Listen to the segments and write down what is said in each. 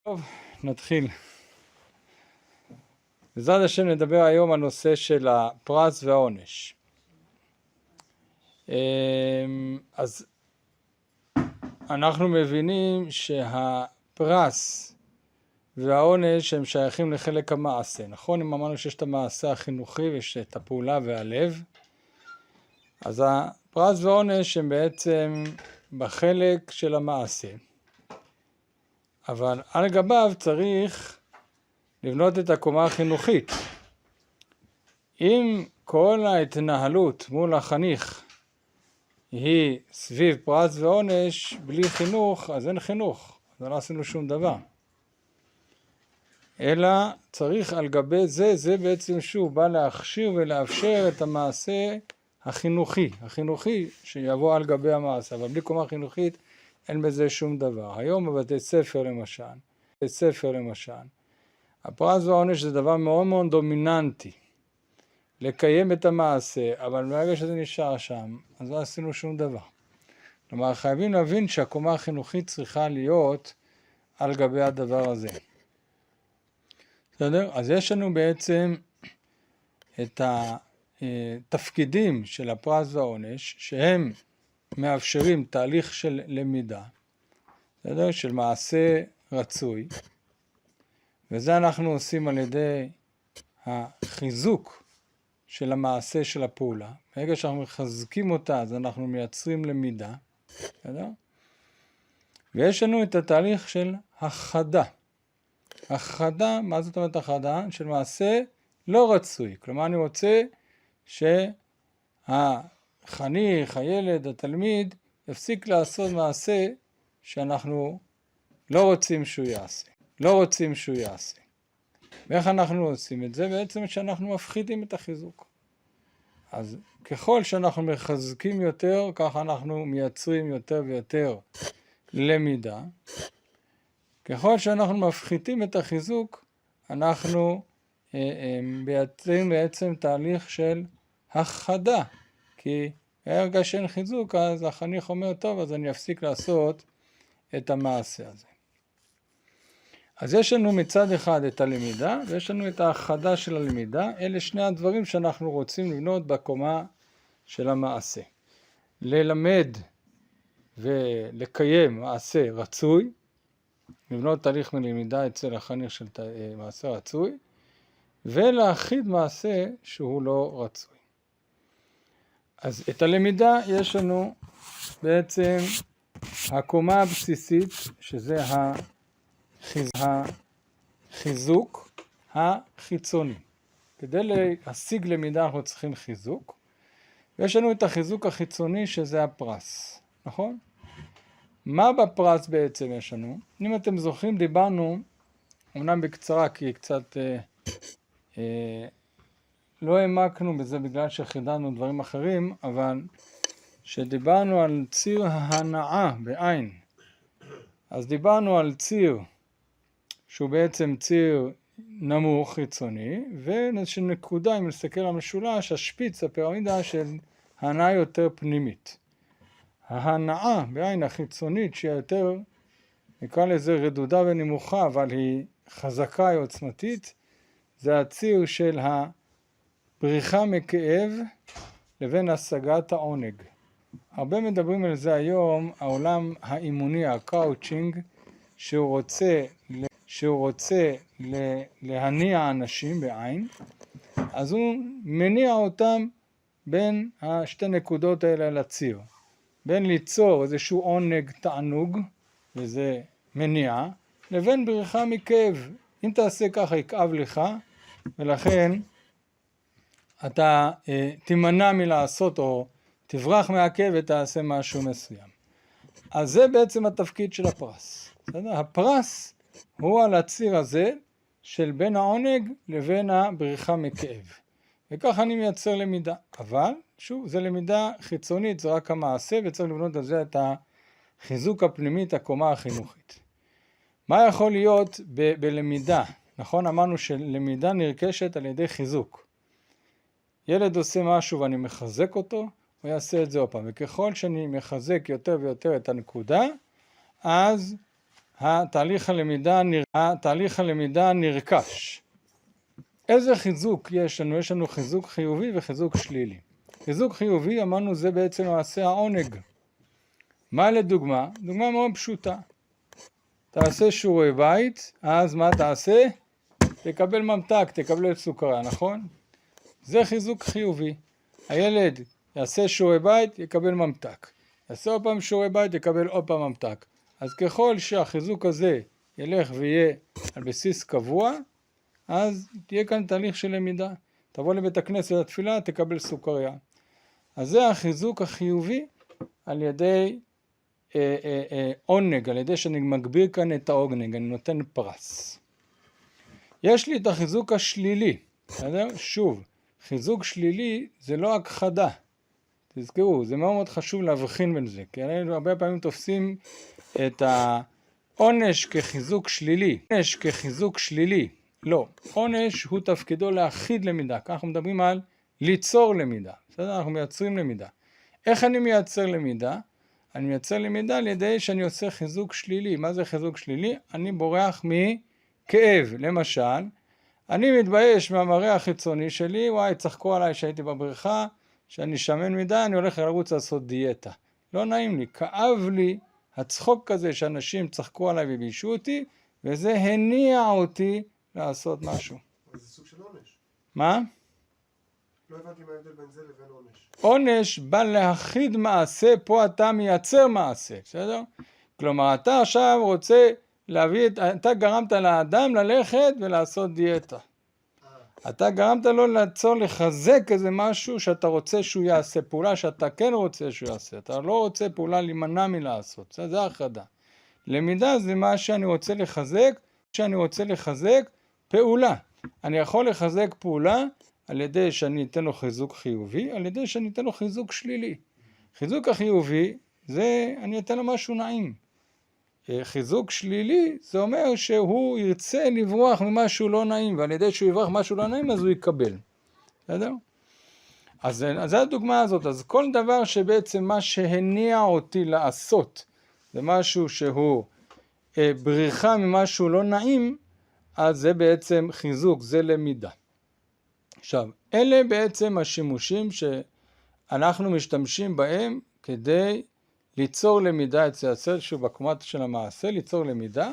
טוב, נתחיל. בעזרת השם נדבר היום על נושא של הפרס והעונש. אז אנחנו מבינים שהפרס והעונש הם שייכים לחלק המעשה, נכון? אם אמרנו שיש את המעשה החינוכי ויש את הפעולה והלב, אז הפרס והעונש הם בעצם בחלק של המעשה. אבל על גביו צריך לבנות את הקומה החינוכית. אם כל ההתנהלות מול החניך היא סביב פרס ועונש, בלי חינוך, אז אין חינוך, אז לא עשינו שום דבר. אלא צריך על גבי זה בעצם שוב בא להכשיר ולאפשר את המעשה החינוכי שיבוא על גבי המעשה, אבל בלי קומה חינוכית אין בזה שום דבר. היום בבתי ספר למשל, הפרס והעונש זה דבר מאוד מאוד דומיננטי, לקיים את המעשה, אבל ברגע שזה נשאר שם, אז לא עשינו שום דבר. כלומר, חייבים להבין שהקומה החינוכית צריכה להיות על גבי הדבר הזה. בסדר? אז יש לנו בעצם את התפקידים של הפרס והעונש, שהם מאפשרים תהליך של למידה, בסדר? של מעשה רצוי, וזה אנחנו עושים על ידי החיזוק של המעשה של הפעולה. ברגע שאנחנו מחזקים אותה, אז אנחנו מייצרים למידה, בסדר? ויש לנו את התהליך של הכחדה. הכחדה, מה זאת אומרת הכחדה? של מעשה לא רצוי. כלומר, אני רוצה שהחניך, הילד, התלמיד, יפסיק לעשות מעשה שאנחנו לא רוצים שהוא יעשה. ואיך אנחנו עושים את זה? בעצם שאנחנו מפחיתים את החיזוק. אז ככל שאנחנו מחזקים יותר, ככה אנחנו מייצרים יותר ויותר למידה. ככל שאנחנו מפחיתים את החיזוק, אנחנו מייצרים בעצם תהליך של הכחדה. כי ברגע שאין חיזוק, אז החניך אומר, טוב, אז אני אפסיק לעשות את המעשה הזה. אז יש לנו מצד אחד את הלמידה, ויש לנו את ההכחדה של הלמידה. אלה שני הדברים שאנחנו רוצים לבנות בקומה של המעשה. ללמד ולקיים מעשה רצוי, לבנות תהליך מלמידה אצל החניך של מעשה רצוי, ולהכחיד מעשה שהוא לא רצוי. אז את הלמידה יש לנו בעצם הקומה הבסיסית, שזה החיזוק החיצוני. כדי להשיג למידה אנחנו צריכים חיזוק, ויש לנו את החיזוק החיצוני שזה הפרס, נכון? מה בפרס בעצם יש לנו? אם אתם זוכרים, דיברנו, אמנם בקצרה כי קצת לא העמקנו בזה בגלל שחידדנו דברים אחרים, אבל שדיברנו על ציר ההנאה בעין, אז דיברנו על ציר שהוא בעצם ציר נמוך חיצוני, ונקודה, אם נסתכל על המשולש, השפיץ, הפירמידה של הנאה יותר פנימית. ההנאה בעין החיצונית שהיא יותר, נקרא לזה רדודה ונמוכה, אבל היא חזקה, היא עוצמתית, זה הציר של הבריחה מכאב לבין השגת העונג. הרבה מדברים על זה היום, העולם האימוני, הקאוצ'ינג, שהוא רוצה להניע אנשים בעין, אז הוא מניע אותם בין השתי נקודות האלה לציר. בין ליצור איזשהו עונג תענוג, וזה מניע, לבין בריחה מכאב. אם תעשה ככה יכאב לך, ולכן אתה תימנע מלעשות או תברח מהכאב ותעשה משהו מסוים. אז זה בעצם התפקיד של הפרס. הפרס הוא על הציר הזה של בין העונג לבין הבריחה מכאב. וככה אני מייצר למידה. אבל, שוב, זה למידה חיצונית, זה רק המעשה, וצריך לבנות על זה את החיזוק הפנימי, את הקומה החינוכית. מה יכול להיות בלמידה? נכון, אמרנו שלמידה נרכשת על ידי חיזוק. ילד עושה משהו ואני מחזק אותו, הוא יעשה את זה עוד פעם. וככל שאני מחזק יותר ויותר את הנקודה, אז תהליך הלמידה נרכש. איזה חיזוק יש לנו? יש לנו חיזוק חיובי וחיזוק שלילי. חיזוק חיובי, אמרנו, זה בעצם מעשה העונג. מה לדוגמה? דוגמה מאוד פשוטה. תעשה שיעורי בית, אז מה תעשה? תקבל ממתק, תקבל סוכריה, נכון? זה חיזוק חיובי. הילד יעשה שיעורי בית, יקבל ממתק. יעשה עוד פעם שיעורי בית, יקבל עוד פעם ממתק. אז ככל שהחיזוק הזה ילך ויהיה על בסיס קבוע, אז תהיה כאן תהליך של למידה. תבוא לבית הכנסת לתפילה, תקבל סוכריה. אז זה החיזוק החיובי על ידי עונג, על ידי שאני מגביר כאן את העונג, אני נותן פרס. יש לי את החיזוק השלילי, בסדר? שוב, חיזוק שלילי זה לא הכחדה. תזכרו, זה מאוד מאוד חשוב להבחין בין זה, כי אנחנו הרבה פעמים תופסים את העונש כחיזוק שלילי. עונש כחיזוק שלילי. לא, עונש הוא תפקידו להכיד למידה, כך אנחנו מדברים על ליצור למידה, בסדר? אנחנו מייצרים למידה. איך אני מייצר למידה? אני מייצר למידה על ידי שאני עושה חיזוק שלילי. מה זה חיזוק שלילי? אני בורח מכאב. למשל, אני מתבייש מהמראה החיצוני שלי, וואי, צחקו עליי שהייתי בבריכה, שאני שמן מדי, אני הולך לרוץ לעשות דיאטה. לא נעים לי, כאב לי הצחוק כזה שאנשים צחקו עליי וביישו אותי, וזה הניע אותי לעשות משהו. אבל זה סוג של עונש. מה? לא הבנתי מה ההבדל בין זה לבין עונש. עונש בא להכיד מעשה, פה אתה מייצר מעשה, בסדר? כלומר, אתה עכשיו רוצה להביא, אתה גרמת לאדם ללכת ולעשות דיאטה. אתה גרמת לו לחזק איזה משהו שאתה רוצה שהוא יעשה, פעולה שאתה כן רוצה שהוא יעשה, אתה לא רוצה פעולה להימנע מלעשות, זה הכחדה. למידה זה מה שאני רוצה לחזק, פעולה. אני יכול לחזק פעולה על ידי שאני אתן לו חיזוק חיובי, על ידי שאני אתן לו חיזוק שלילי. חיזוק החיובי זה אני אתן לו משהו נעים. חיזוק שלילי זה אומר שהוא ירצה לברוח ממשהו לא נעים, ועל ידי שהוא יברח משהו לא נעים אז הוא יקבל. בסדר? אז זה הדוגמה הזאת. אז כל דבר שבעצם מה שהניע אותי לעשות זה משהו שהוא בריחה ממשהו לא נעים, אז זה בעצם חיזוק, זה למידה. עכשיו, אלה בעצם השימושים שאנחנו משתמשים בהם כדי ליצור למידה אצל הצל, שהוא בקומת של המעשה, ליצור למידה,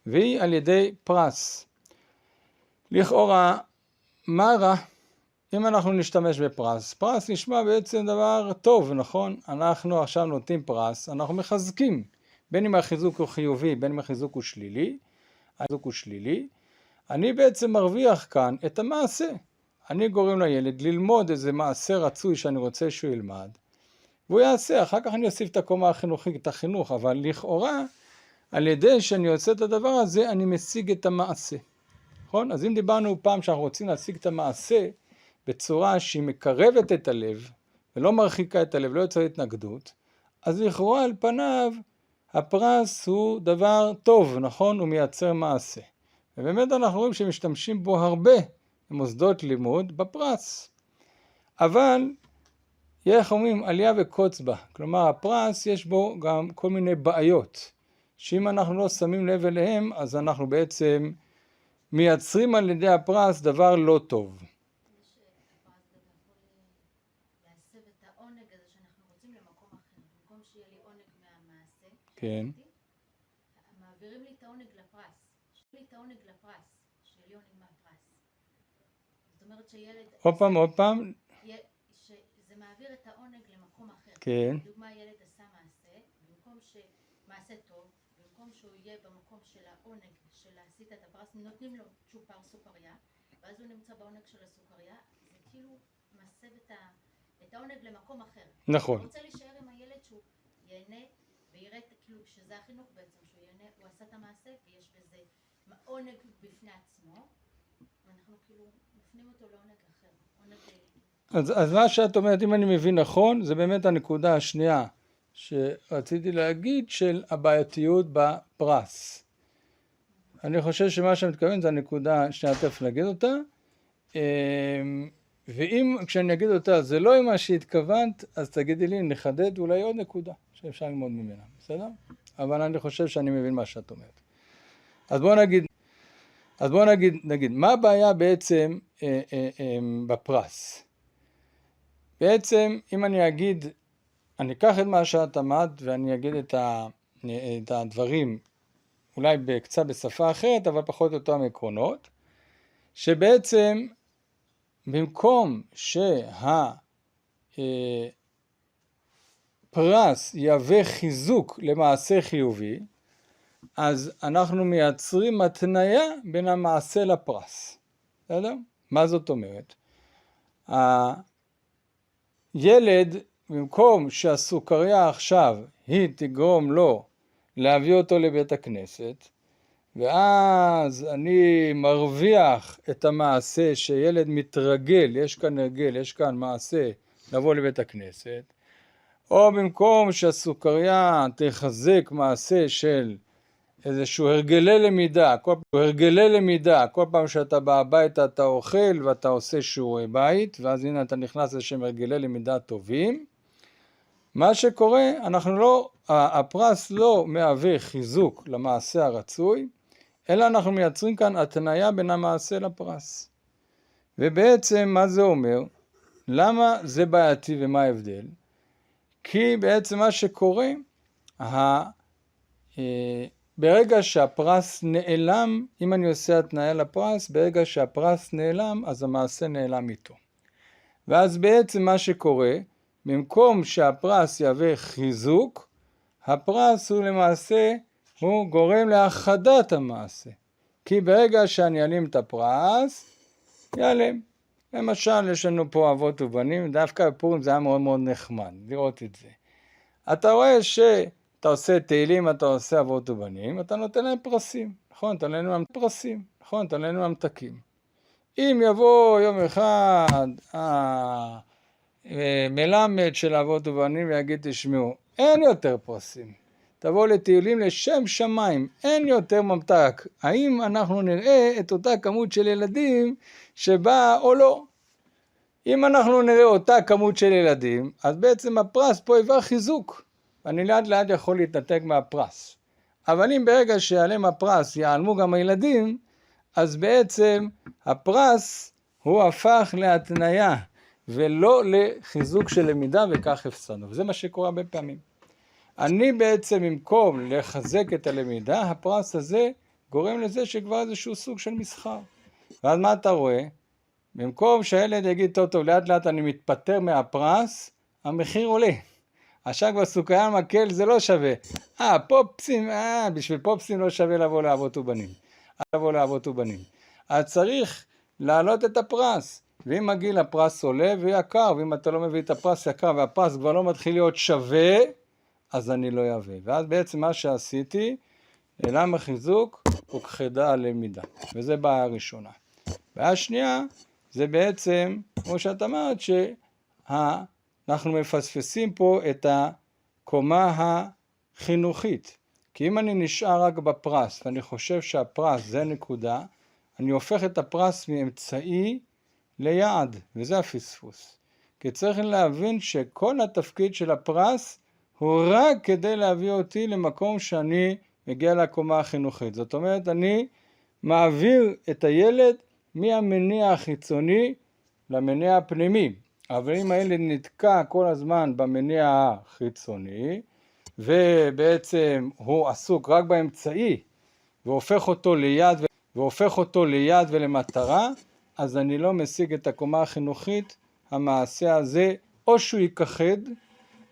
והיא על ידי פרס. לכאורה, מה רע אם אנחנו נשתמש בפרס? פרס נשמע בעצם דבר טוב, נכון? אנחנו עכשיו נותנים פרס, אנחנו מחזקים, בין אם החיזוק הוא חיובי, בין אם החיזוק הוא שלילי, אני בעצם מרוויח כאן את המעשה. אני גורם לילד ללמוד איזה מעשה רצוי שאני רוצה שהוא ילמד, והוא יעשה, אחר כך אני אוסיף את הקומה החינוכית, את החינוך, אבל לכאורה, על ידי שאני עושה את הדבר הזה, אני משיג את המעשה. נכון? אז אם דיברנו פעם שאנחנו רוצים להשיג את המעשה, בצורה שהיא מקרבת את הלב, ולא מרחיקה את הלב, לא יוצרת התנגדות, אז לכאורה על פניו, הפרס הוא דבר טוב, נכון? הוא מייצר מעשה. ובאמת אנחנו רואים שמשתמשים בו הרבה במוסדות לימוד בפרס. אבל, איך אומרים, עלייה וקוץ בה. כלומר, הפרס יש בו גם כל מיני בעיות, שאם אנחנו לא שמים לב אליהם, אז אנחנו בעצם מייצרים על ידי הפרס דבר לא טוב. כן. מעבירים לי את העונג לפרס. שיהיה לי את העונג לפרס. שיהיה לי עונג מהפרס. זאת אומרת שילד... עוד פעם. זה מעביר את העונג למקום אחר. כן. לדוגמה, ילד עשה מעשה, במקום שמעשה טוב, במקום שהוא יהיה במקום של העונג של עשית את הפרס, נותנים לו צ'ופר סוכריה, ואז הוא נמצא בעונג של הסוכריה, זה כאילו מסב את העונג למקום אחר. נכון. הוא רוצה להישאר עם הילד שהוא ייהנה ויראה כאילו שזה החינוך בעצם, שהוא ייהנה, הוא עשה את המעשה ויש בזה עונג בפני עצמו, ואנחנו כאילו מפנים אותו לעונג אחר. אז מה שאת אומרת, אם אני מבין נכון, זה באמת הנקודה השנייה שרציתי להגיד של הבעייתיות בפרס. אני חושב שמה שאני מתכוון זה הנקודה השנייה, תכף נגיד אותה, ואם כשאני אגיד אותה זה לא עם מה שהתכוונת, אז תגידי לי, נחדד אולי עוד נקודה שאפשר ללמוד ממנה, בסדר? אבל אני חושב שאני מבין מה שאת אומרת. אז בואו נגיד, מה הבעיה בעצם בפרס? בעצם, אם אני אגיד, אני אקח את מה שאת אמרת, ואני אגיד את הדברים, אולי קצת בשפה אחרת, אבל פחות או יותר עקרונות, שבעצם, במקום שהפרס יהווה חיזוק למעשה חיובי, אז אנחנו מייצרים התניה בין המעשה לפרס. בסדר? מה זאת אומרת? הילד, במקום שהסוכריה עכשיו היא תגרום לו להביא אותו לבית הכנסת, ואז אני מרוויח את המעשה שילד מתרגל, יש כאן הרגל, יש כאן מעשה לבוא לבית הכנסת, או במקום שהסוכריה תחזק מעשה של איזשהו הרגלי למידה, כל פעם שאתה בא הביתה אתה אוכל ואתה עושה שיעורי בית, ואז הנה אתה נכנס לשם הרגלי למידה טובים. מה שקורה, הפרס לא מהווה חיזוק למעשה הרצוי, אלא אנחנו מייצרים כאן התניה בין המעשה לפרס. ובעצם מה זה אומר? למה זה בעייתי ומה ההבדל? כי בעצם מה שקורה, ברגע שהפרס נעלם, אם אני עושה התניה לפרס, ברגע שהפרס נעלם, אז המעשה נעלם איתו. ואז בעצם מה שקורה, במקום שהפרס יהווה חיזוק, הפרס הוא למעשה, הוא גורם להחדת המעשה. כי ברגע שאני אעלים את הפרס, ייעלם. למשל, יש לנו פה אבות ובנים, דווקא בפורים זה היה מאוד מאוד נחמד, לראות את זה. אתה רואה שאתה עושה תהילים, אתה עושה אבות ובנים, אתה נותן להם פרסים, נכון? אתה נותן להם פרסים, נכון? אתה נותן להם ממתקים. אם יבוא יום אחד מלמד של אבות ובנים ויגיד, תשמעו, אין יותר פרסים. תבוא לתהילים לשם שמיים, אין יותר ממתק. האם אנחנו נראה את אותה כמות של ילדים שבאה או לא? אם אנחנו נראה אותה כמות של ילדים, אז בעצם הפרס פה יבוא חיזוק. אני לאט לאט יכול להתנתק מהפרס. אבל אם ברגע שיעלם הפרס יעלמו גם הילדים, אז בעצם הפרס הוא הפך להתניה ולא לחיזוק של למידה, וכך הפסדנו. וזה מה שקורה הרבה פעמים. אני בעצם במקום לחזק את הלמידה, הפרס הזה גורם לזה שכבר איזשהו סוג של מסחר. ואז מה אתה רואה? במקום שהילד יגיד, טוב, לאט לאט אני מתפטר מהפרס, המחיר עולה. עכשיו כבר סוכריה מקל זה לא שווה. פופסים, בשביל פופסים לא שווה לבוא לאבות ובנים. אז צריך להעלות את הפרס. ואם מגיע לפרס עולה ויקר, ואם אתה לא מביא את הפרס יקר והפרס כבר לא מתחיל להיות שווה, אז אני לא אביא. ואז בעצם מה שעשיתי, נעלם החיזוק וכחדה הלמידה. וזה בעיה הראשונה. בעיה שנייה, זה בעצם, כמו שאת אמרת, שאנחנו מפספסים פה את הקומה החינוכית. כי אם אני נשאר רק בפרס, ואני חושב שהפרס זה נקודה, אני הופך את הפרס מאמצעי ליעד, וזה הפספוס. כי צריך להבין שכל התפקיד של הפרס הוא רק כדי להביא אותי למקום שאני מגיע לקומה החינוכית. זאת אומרת, אני מעביר את הילד מהמניע החיצוני למניע הפנימי. אבל אם הילד נתקע כל הזמן במניע החיצוני, ובעצם הוא עסוק רק באמצעי, והופך אותו ליד ולמטרה, אז אני לא משיג את הקומה החינוכית. המעשה הזה, או שהוא ייכחד,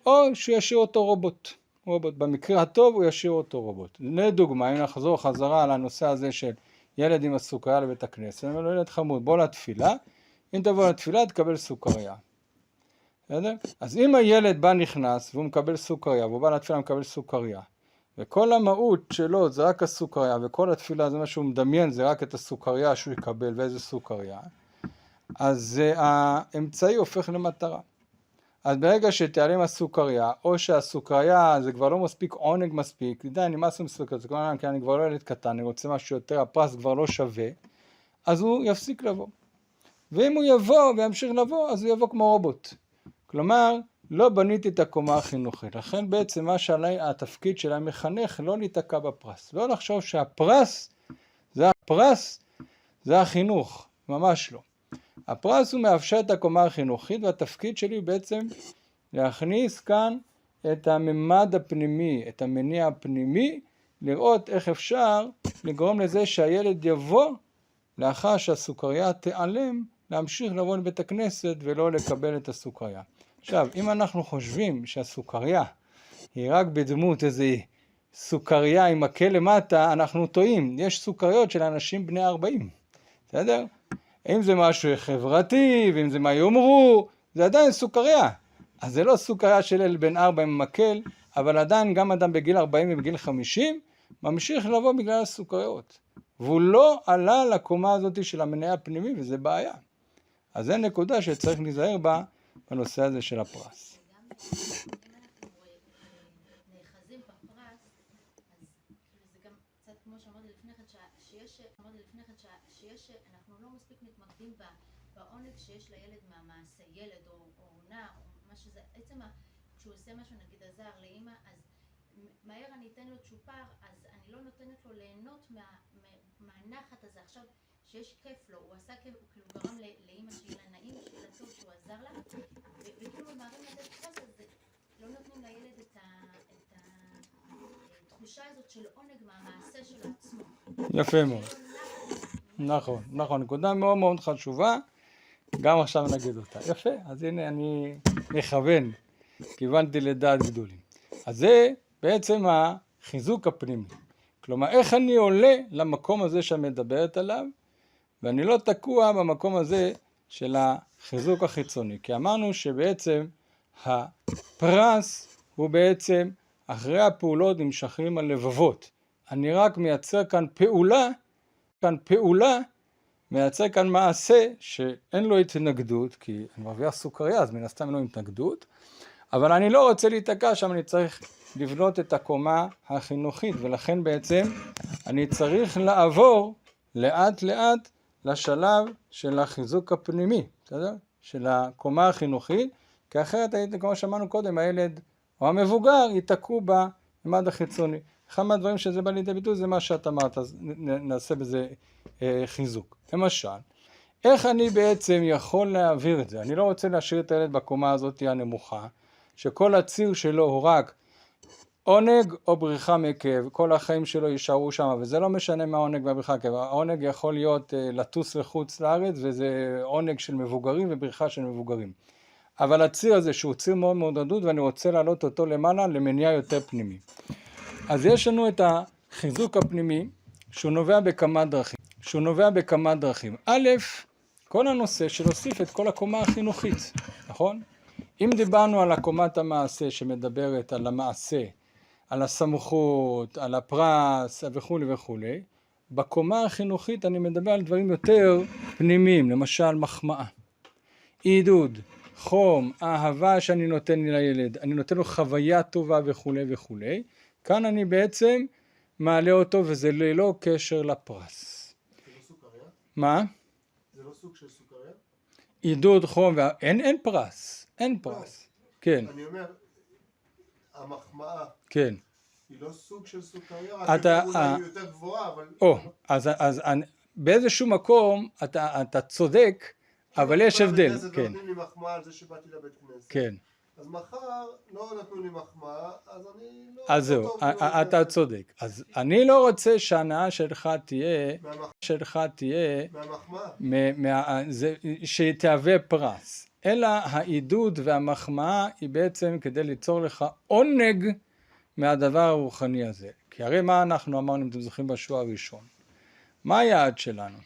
או שהוא ישאיר אותו רובוט. במקרה הטוב הוא ישאיר אותו רובוט. לדוגמה, אם נחזור חזרה על הנושא הזה של ילד עם הסוכריה לבית הכנסת, אני אומר לו, ילד חמוד, בוא לתפילה, אם תבוא לתפילה תקבל סוכריה. אז אם הילד בא נכנס והוא מקבל סוכריה, והוא בא לתפילה ומקבל סוכריה, וכל המהות שלו זה רק הסוכריה, וכל התפילה זה מה שהוא מדמיין, זה רק את הסוכריה שהוא יקבל ואיזה סוכריה, אז האמצעי הופך למטרה. אז ברגע שתיעלם הסוכריה, או שהסוכריה זה כבר לא מספיק עונג מספיק, די, אני מספיק סוכריה, כי אני כבר לא ילד קטן, אני רוצה משהו יותר, הפרס כבר לא שווה, אז הוא יפסיק לבוא. ואם הוא יבוא וימשיך לבוא, אז הוא יבוא כמו רובוט. כלומר, לא בניתי את הקומה החינוכית. לכן בעצם מה שעלי התפקיד של המחנך לא להיתקע בפרס. לא לחשוב שהפרס זה החינוך, ממש לא. הפרס הוא מאפשר את הקומה החינוכית, והתפקיד שלי הוא בעצם להכניס כאן את הממד הפנימי, את המניע הפנימי, לראות איך אפשר לגרום לזה שהילד יבוא לאחר שהסוכריה תיעלם, להמשיך לבוא לבית הכנסת ולא לקבל את הסוכריה. עכשיו, אם אנחנו חושבים שהסוכריה היא רק בדמות איזו סוכריה עם מקל למטה, אנחנו טועים. יש סוכריות של אנשים בני 40, בסדר? אם זה משהו חברתי, ואם זה מה יאמרו, זה עדיין סוכריה. אז זה לא סוכריה של ילד בן 4 עם מקל, אבל עדיין גם אדם בגיל 40 ובגיל 50 ממשיך לבוא בגלל הסוכריות. והוא לא עלה לקומה הזאת של המניע הפנימי, וזה בעיה. אז זה נקודה שצריך להיזהר בה בנושא הזה של הפרס. נאחזים בפרס, אז זה גם קצת כמו שאמרתי לפני כן, אנחנו לא מספיק מתמקדים בעונג שיש לילד מהמעשה, ילד או נער, או מה שזה, עצם כשהוא עושה משהו, נגיד עזר לאמא, אז מהר אני אתן לו צ'ופר, אז אני לא נותנת לו ליהנות מהנחת הזה. עכשיו שיש כיף לו, הוא עשה כיף, הוא כאילו גרם לאמא שיהיה לה נעים, שיהיה לה טוב, שהוא עזר לה, וכאילו ממהרים לתת פרס, אז לא נותנים לילד את התחושה הזאת של עונג מהמעשה של עצמו. יפה מאוד. נכון, נקודה מאוד מאוד חשובה, גם עכשיו נגיד אותה. יפה, אז הנה אני מכוון, כיוונתי לדעת גדולים. אז זה בעצם החיזוק הפנימי. כלומר, איך אני עולה למקום הזה שאת מדברת עליו, ואני לא תקוע במקום הזה של החיזוק החיצוני. כי אמרנו שבעצם הפרס הוא בעצם אחרי הפעולות נמשכים הלבבות. אני רק מייצר כאן פעולה, מייצר כאן מעשה שאין לו התנגדות, כי אני מרוויח סוכריה, אז מן הסתם אין לו התנגדות, אבל אני לא רוצה להיתקע שם, אני צריך לבנות את הקומה החינוכית, ולכן בעצם אני צריך לעבור לאט לאט לשלב של החיזוק הפנימי, בסדר? של הקומה החינוכית, כי אחרת, כמו שאמרנו קודם, הילד או המבוגר ייתקעו בממד החיצוני. אחד מהדברים שזה בא לידי ביטוי זה מה שאת אמרת, אז נעשה בזה חיזוק. למשל, איך אני בעצם יכול להעביר את זה? אני לא רוצה להשאיר את הילד בקומה הזאת הנמוכה, שכל הציר שלו הוא רק עונג או בריחה מכאב, כל החיים שלו יישארו שם, וזה לא משנה מה העונג והבריחה מכאב. העונג יכול להיות לטוס לחוץ לארץ, וזה עונג של מבוגרים ובריחה של מבוגרים. אבל הציר הזה שהוא ציר מאוד מאוד רדוד, ואני רוצה להעלות אותו למעלה למניע יותר פנימי. אז יש לנו את החיזוק הפנימי, שהוא נובע בכמה דרכים. א', כל הנושא של להוסיף את כל הקומה החינוכית, נכון? אם דיברנו על הקומת המעשה שמדברת על המעשה, על הסמכות, על הפרס וכו' וכו', בקומה החינוכית אני מדבר על דברים יותר פנימיים, למשל מחמאה, עידוד, חום, אהבה שאני נותן לילד, אני נותן לו חוויה טובה וכו' וכו'. כאן אני בעצם מעלה אותו וזה ללא קשר לפרס. זה לא סוכריה? מה? זה לא סוג של סוכריה? עידוד, חום, אין פרס, אין פרס. כן, אני אומר, המחמאה כן. היא לא סוג של סוכריה, אתה- אולי היא יותר גבוהה, אבל... אז באיזשהו מקום אתה צודק, אבל יש הבדל, בבית כנסת כן, נותנים לי מחמאה על זה שבאתי לבית כנסת. כן. אז מחר לא נתנו לי מחמאה, אז אני לא... אז לא זהו, טוב לי בבית אתה כנסת. צודק. אז אני לא רוצה שההנאה שלך תהיה, מהמחמאה. שתהווה פרס, אלא העידוד והמחמאה היא בעצם כדי ליצור לך עונג מהדבר הרוחני הזה. כי הרי מה אנחנו אמרנו, אם אתם זוכרים בשיעור הראשון? מה היעד שלנו?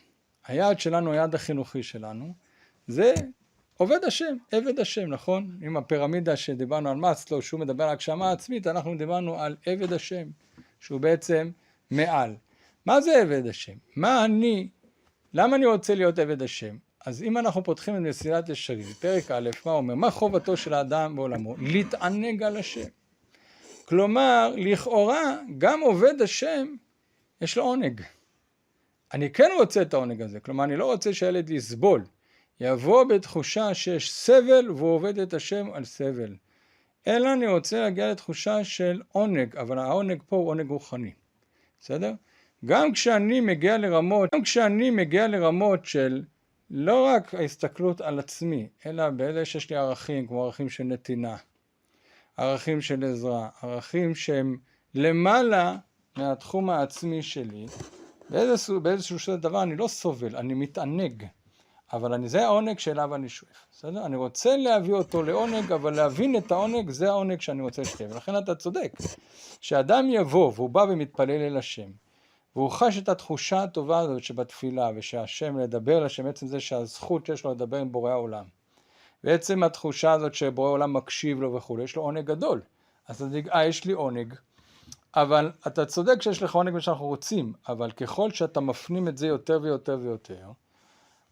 היעד שלנו, היעד החינוכי שלנו, זה עובד השם, עבד השם, נכון? עם הפירמידה שדיברנו על מאסלו, שהוא מדבר על הגשמה עצמית, אנחנו דיברנו על עבד השם, שהוא בעצם מעל. מה זה עבד השם? למה אני רוצה להיות עבד השם? אז אם אנחנו פותחים את מסילת ישרים, פרק א', מה אומר? מה חובתו של האדם בעולמו? להתענג על השם. כלומר, לכאורה, גם עובד השם, יש לו עונג. אני כן רוצה את העונג הזה, כלומר, אני לא רוצה שהילד יסבול. יבוא בתחושה שיש סבל והוא עובד את השם על סבל. אלא אני רוצה להגיע לתחושה של עונג, אבל העונג פה הוא עונג רוחני, בסדר? גם כשאני מגיע לרמות של לא רק ההסתכלות על עצמי, אלא באיזה שיש לי ערכים, כמו ערכים של נתינה, ערכים של עזרה, ערכים שהם למעלה מהתחום העצמי שלי, באיזשהו דבר אני לא סובל, אני מתענג, אבל זה העונג שאליו אני שואף, בסדר? אני רוצה להביא אותו לעונג, אבל להבין את העונג, זה העונג שאני רוצה לשתף. ולכן אתה צודק, שאדם יבוא והוא בא ומתפלל אל השם, והוא חש את התחושה הטובה הזאת שבתפילה, ושהשם לדבר לשם, עצם זה שהזכות שיש לו לדבר עם בורא העולם, ועצם התחושה הזאת שבורא העולם מקשיב לו וכו', יש לו עונג גדול. אז אתה תגיד, יש לי עונג, אבל אתה צודק שיש לך עונג מה שאנחנו רוצים, אבל ככל שאתה מפנים את זה יותר ויותר ויותר,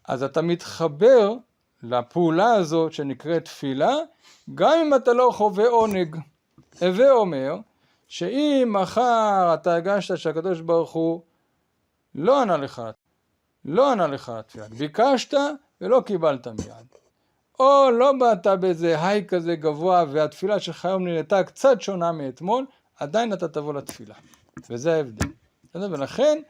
אז אתה מתחבר לפעולה הזאת שנקראת תפילה, גם אם אתה לא חווה עונג. הווה אומר, שאם מחר אתה הרגשת שהקדוש ברוך הוא לא ענה לך לתפילה, ביקשת ולא קיבלת מיד, או לא באת באיזה היי כזה גבוה והתפילה שלך היום נראתה קצת שונה מאתמול, עדיין אתה תבוא לתפילה, וזה ההבדל. ולכן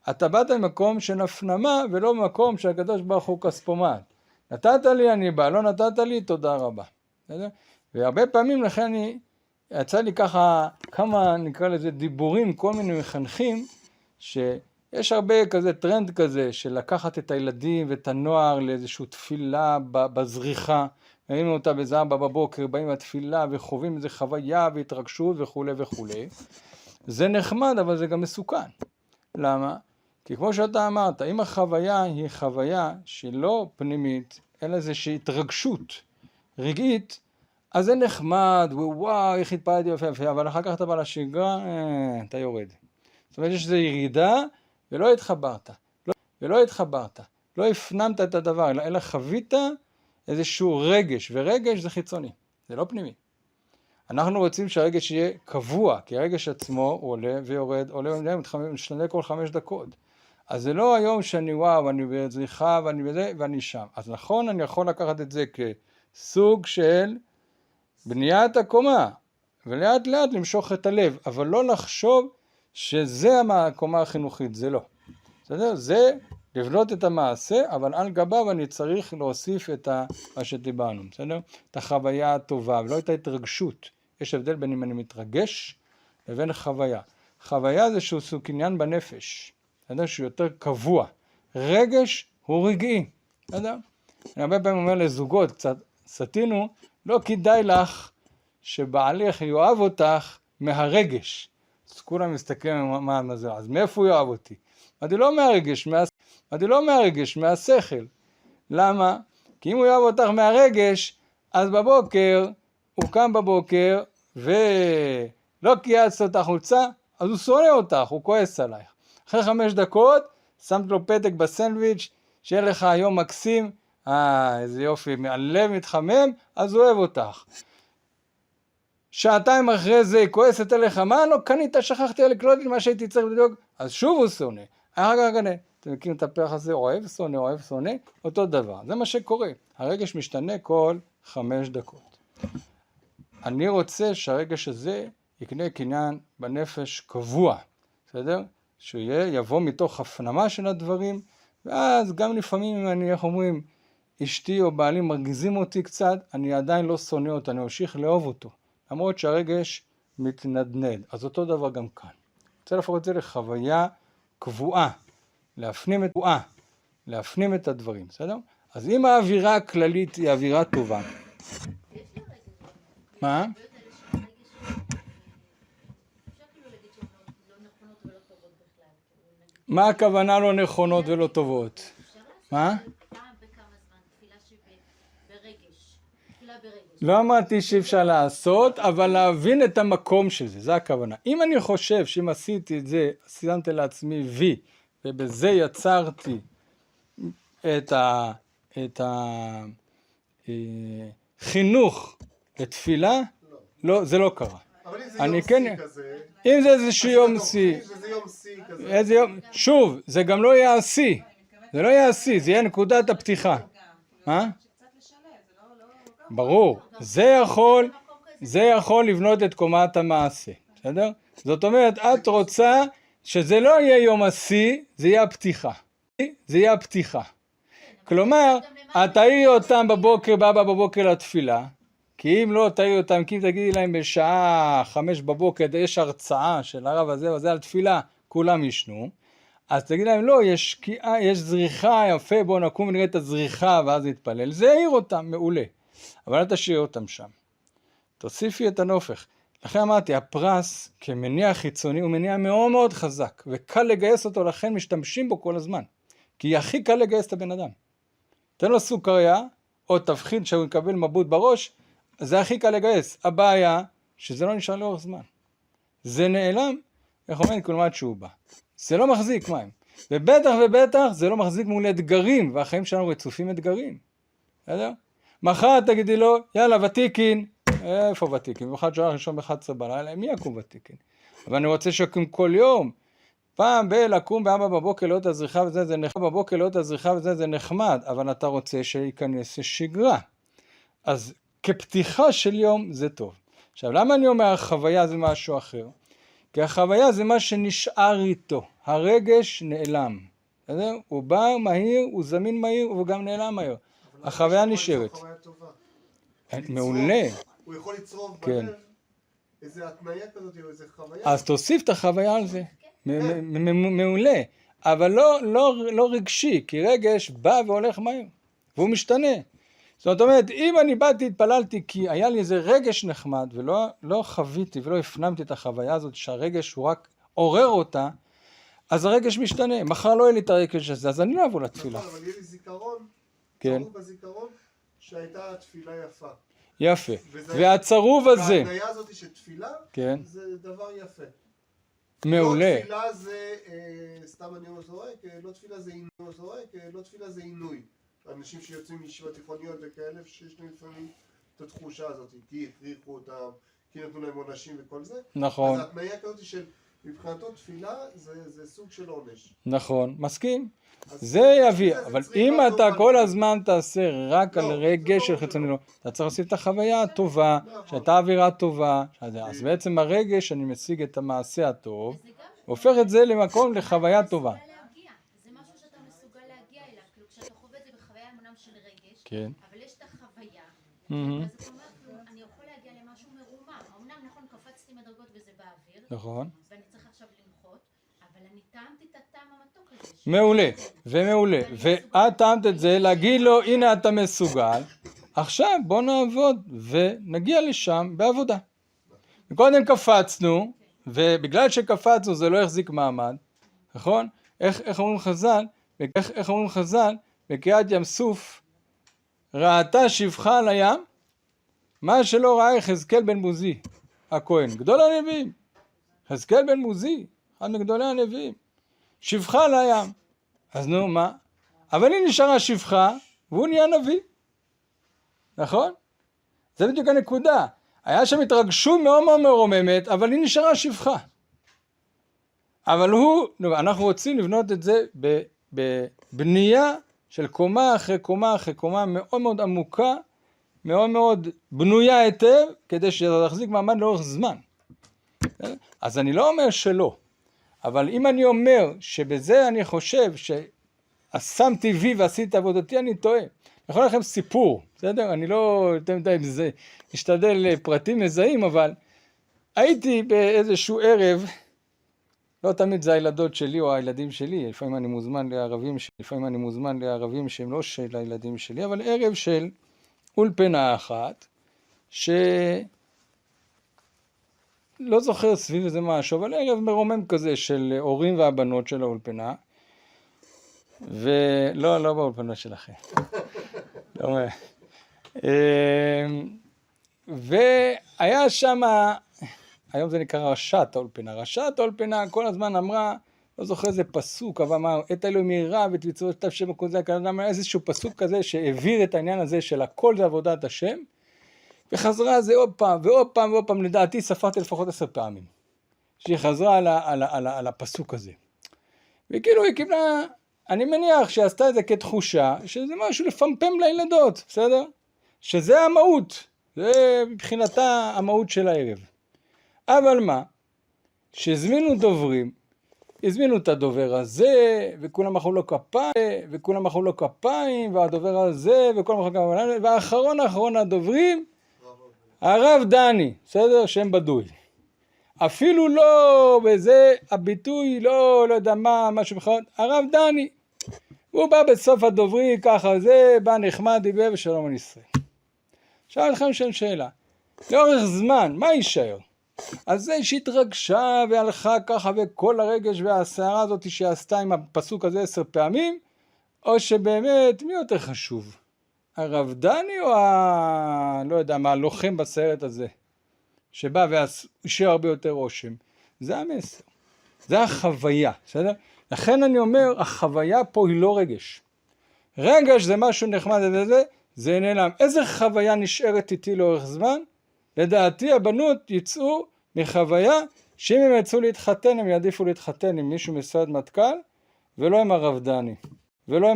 אתה באת למקום של הפנמה ולא במקום שהקדוש ברוך הוא כספומט. נתת לי אני בא, לא נתת לי תודה רבה. והרבה פעמים לכן יצא לי ככה כמה נקרא לזה דיבורים, כל מיני מחנכים, שיש הרבה כזה טרנד כזה של לקחת את הילדים ואת הנוער לאיזושהי תפילה בזריחה, ראינו אותה בזהב בבוקר, באים לתפילה וחווים איזו חוויה והתרגשות וכו' וכו'. זה נחמד אבל זה גם מסוכן. למה? כי כמו שאתה אמרת, אם החוויה היא חוויה שהיא לא פנימית, אלא איזושהי התרגשות רגעית, אז זה נחמד, וואו, איך התפעלתי יפה, אבל אחר כך אתה בא לשגרה, אתה יורד. זאת אומרת, יש איזו ירידה, ולא התחברת, לא הפנמת את הדבר, אלא חווית איזשהו רגש, ורגש זה חיצוני, זה לא פנימי. אנחנו רוצים שהרגש יהיה קבוע, כי הרגש עצמו הוא עולה ויורד, עולה ומשתנה כל 5 דקות. אז זה לא היום שאני וואו, אני בזריחה ואני בזה ואני שם. אז נכון, אני יכול לקחת את זה כסוג של בניית הקומה, ולאט לאט למשוך את הלב, אבל לא לחשוב שזה הקומה החינוכית, זה לא. בסדר? זה לבנות את המעשה, אבל על גביו אני צריך להוסיף את מה שדיברנו, בסדר? את החוויה הטובה, ולא את ההתרגשות. יש הבדל בין אם אני מתרגש לבין חוויה. חוויה זה שהוא סוג עניין בנפש, בסדר? שהוא יותר קבוע. רגש הוא רגעי, בסדר? אני הרבה פעמים אומר לזוגות, קצת סתינו, לא כדאי לך שבעליך יאהב אותך מהרגש. אז כולם מסתכלים מה זה, אז מאיפה הוא יאהב אותי? אמרתי לא מהרגש, מהשכל. למה? כי אם הוא יאהב אותך מהרגש, אז בבוקר, הוא קם בבוקר, ולא קייצת אותך חולצה, אז הוא שונא אותך, הוא כועס עלייך. אחרי 5 דקות, שמת לו פתק בסנדוויץ', שיהיה לך היום מקסים, איזה יופי, הלב מתחמם, אז הוא אוהב אותך. 2 שעתיים אחרי זה, כועסת עליך, מה לא קנית, שכחתי לקנות לי מה שהייתי צריך לדאוג, אז שוב הוא שונא. אתם מכירים את הפרח הזה, אוהב, שונא, אותו דבר. זה מה שקורה. הרגש משתנה כל 5 דקות. אני רוצה שהרגש הזה יקנה קניין בנפש קבוע, בסדר? שהוא יבוא מתוך הפנמה של הדברים, ואז גם לפעמים אם אני, איך אומרים, אשתי או בעלי מרגיזים אותי קצת, אני עדיין לא שונא אותו, אני ממשיך לאהוב אותו. למרות שהרגש מתנדנד. אז אותו דבר גם כאן. אני רוצה להפוך את זה לחוויה קבועה, להפנים את הדברים, בסדר? אז אם האווירה הכללית היא אווירה טובה. מה? מה הכוונה לא נכונות ולא טובות? מה? לא אמרתי שאפשר לעשות, אבל להבין את המקום של זה, זה הכוונה. אם אני חושב שאם עשיתי את זה, שמתי לעצמי וי, ובזה יצרתי את החינוך לתפילה, לא, זה לא קרה. אבל אם זה יום שיא כזה... אם זה איזשהו יום שיא, איזה יום, שוב, זה גם לא יהיה השיא, זה לא יהיה השיא, זה יהיה נקודת הפתיחה. מה? ברור, זה יכול, זה יכול לבנות את קומת המעשה, בסדר? זאת אומרת, את רוצה שזה לא יהיה יום השיא, זה יהיה הפתיחה. זה יהיה הפתיחה. כלומר, את תעירי אותם בבוקר, בבא בבוקר לתפילה, כי אם לא תעירי אותם, כי אם תגידי להם בשעה 5 בבוקר, יש הרצאה של הרב הזה וזה על תפילה, כולם ישנו, אז תגיד להם, לא, יש זריחה יפה, בואו נקום ונראה את הזריחה ואז נתפלל, זה יעיר אותם, מעולה, אבל אל תשאיר אותם שם. תוסיפי את הנופך. לכן אמרתי, הפרס כמניע חיצוני הוא מניע מאוד מאוד חזק, וקל לגייס אותו, לכן משתמשים בו כל הזמן, כי הכי קל לגייס את הבן אדם. תן לו סוכריה, או תבחין שהוא יקבל מבוט בראש, זה הכי קל לגייס. הבעיה, שזה לא נשאר לאורך זמן. זה נעלם, איך אומרים, כל מעט שהוא בא. זה לא מחזיק מים. ובטח ובטח, זה לא מחזיק מול אתגרים, והחיים שלנו רצופים אתגרים. בסדר? מחר תגידי לו, יאללה, ותיקין. איפה ותיקין? במיוחד שעה ראשון ב-11 בלילה, מי יקום ותיקין? אבל אני רוצה שיקום כל יום. פעם לקום ב-4 בבוקר לאות הזריחה וזה, זה נחמד, בבוקר לאות הזריחה וזה, זה נחמד, אבל אתה רוצה שייכנס לשגרה. אז כפתיחה של יום זה טוב. עכשיו, למה אני אומר החוויה זה משהו אחר? כי החוויה זה מה שנשאר איתו. הרגש נעלם. בסדר? הוא בא מהיר, הוא זמין מהיר, הוא גם נעלם מהיר. החוויה נשארת. מעולה. הוא יכול לצרוב כן. בלב איזה התניה כזאת או איזה חוויה. אז תוסיף את החוויה על זה. מעולה. אבל לא רגשי, כי רגש בא והולך מהר. והוא משתנה. זאת אומרת, אם אני באתי, התפללתי, כי היה לי איזה רגש נחמד, ולא חוויתי ולא הפנמתי את החוויה הזאת, שהרגש הוא רק עורר אותה, אז הרגש משתנה. מחר לא יהיה לי את הרגש הזה, אז אני לא אבוא לתפילה. נכון, אבל יהיה לי זיכרון, כן. צרוב בזיכרון, שהייתה תפילה יפה. יפה. והצרוב הזה, וההתניה הזאת של תפילה, כן. זה דבר יפה. מעולה. לא תפילה זה, סתם אני אומר זורק, לא תפילה זה עינוי זורק, לא תפילה זה עינוי. אנשים שיוצאים מישיבות תיכוניות וכאלה, שיש להם לפעמים את התחושה הזאת, כי הכריחו אותם, כי נתנו להם עונשים וכל זה. נכון. אז התניה כזאת של, מבחינתו תפילה זה סוג של עונש. נכון, מסכים. זה יביא, אבל אם אתה כל הזמן תעשה רק על רגש של חיצוני, אתה צריך להוסיף את החוויה הטובה, שהייתה אווירה טובה, אז בעצם הרגש, אני משיג את המעשה הטוב, הופך את זה למקום לחוויה טובה. זה משהו שאתה מסוגל להגיע אליו, כאילו כשאתה חווה את זה בחוויה אמנם של רגש, כן. אבל יש את החוויה, אז אתה אומר, אני יכול להגיע למשהו מרומם, אמנם נכון קפצתי מדרגות וזה באוויר, נכון. ואני צריך עכשיו לנחות, אבל אני טעמתי את הטעם המתוק הזה. מעולה, ומעולה, ואת טעמת את זה, להגיד לו, הנה אתה מסוגל, עכשיו בוא נעבוד ונגיע לשם בעבודה. קודם קפצנו, ובגלל שקפצנו זה לא החזיק מעמד, נכון? איך אומרים חז"ל? איך אומרים חז"ל? בקריאת ים סוף, ראתה שפחה על הים, מה שלא ראה יחזקאל בן בוזי, הכהן, גדול הנביאים, יחזקאל בן בוזי, אחד מגדולי הנביאים, שפחה על הים, אז נו מה? אבל היא נשארה שפחה, והוא נהיה נביא, נכון? זה בדיוק הנקודה, היה שם התרגשות מאוד מאוד מרוממת, אבל היא נשארה שפחה. אבל אנחנו רוצים לבנות את זה בבנייה של קומה אחרי קומה אחרי קומה מאוד מאוד עמוקה, מאוד מאוד בנויה היטב, כדי שזה יחזיק מעמד לאורך זמן. אז אני לא אומר שלא, אבל אם אני אומר שבזה אני חושב ששמתי וי ועשיתי עבודתי, אני טועה. אני יכול לכם סיפור, בסדר? אני לא אשתדל פרטים מזהים, אבל הייתי באיזשהו ערב, לא תמיד זה הילדות שלי או הילדים שלי, לפעמים אני מוזמן לערבים שהם לא של הילדים שלי, אבל ערב של אולפנה אחת, שלא זוכר סביב איזה משהו, אבל ערב מרומם כזה של הורים והבנות של האולפנה, לא באולפנה שלכם. והיה שם, היום זה נקרא ראשת האולפנה. ראשת האולפנה כל הזמן אמרה, לא זוכר איזה פסוק, אבל אמר, את אלוהים יראה ותביצור את השם וכל זה, איזשהו פסוק כזה שהעביר את העניין הזה של הכל זה עבודת השם, וחזרה על זה עוד פעם ועוד פעם ועוד פעם, לדעתי ספרתי לפחות 10 פעמים, שהיא חזרה על הפסוק הזה. וכאילו היא קיבלה, אני מניח שעשתה את זה כתחושה, שזה משהו לפמפם לילדות, בסדר? שזה המהות. זה מבחינתה המהות של הערב. אבל מה? שהזמינו דוברים, הזמינו את הדובר הזה, וכולם מחאו לו כפיים, וכולם מחאו לו כפיים, והדובר הזה, וכולם מחאו כפיים, ואחרון הדוברים, הרב דני, בסדר? שם בדוי. אפילו לא, וזה הביטוי, לא יודע מה, משהו בכלל, הרב דני. הוא בא בסוף הדוברים, ככה זה, בא נחמד, דיבר ושלום על ישראל. שאל לכם שאלה, לאורך זמן, מה יישאר? אז זה שהתרגשה והלכה ככה וכל הרגש והסערה הזאת שעשתה עם הפסוק הזה 10 פעמים, או שבאמת מי יותר חשוב? הרב דני או לא יודע מה, הלוחם בסרט הזה, שבא והשאיר הרבה יותר רושם? זה המסר, זה החוויה, בסדר? לכן אני אומר, החוויה פה היא לא רגש. רגש זה משהו נחמד, זה נעלם. איזה חוויה נשארת איתי לאורך זמן? לדעתי הבנות יצאו מחוויה שאם הם יצאו להתחתן, הם יעדיפו להתחתן עם מישהו מסעד מטכ"ל, ולא עם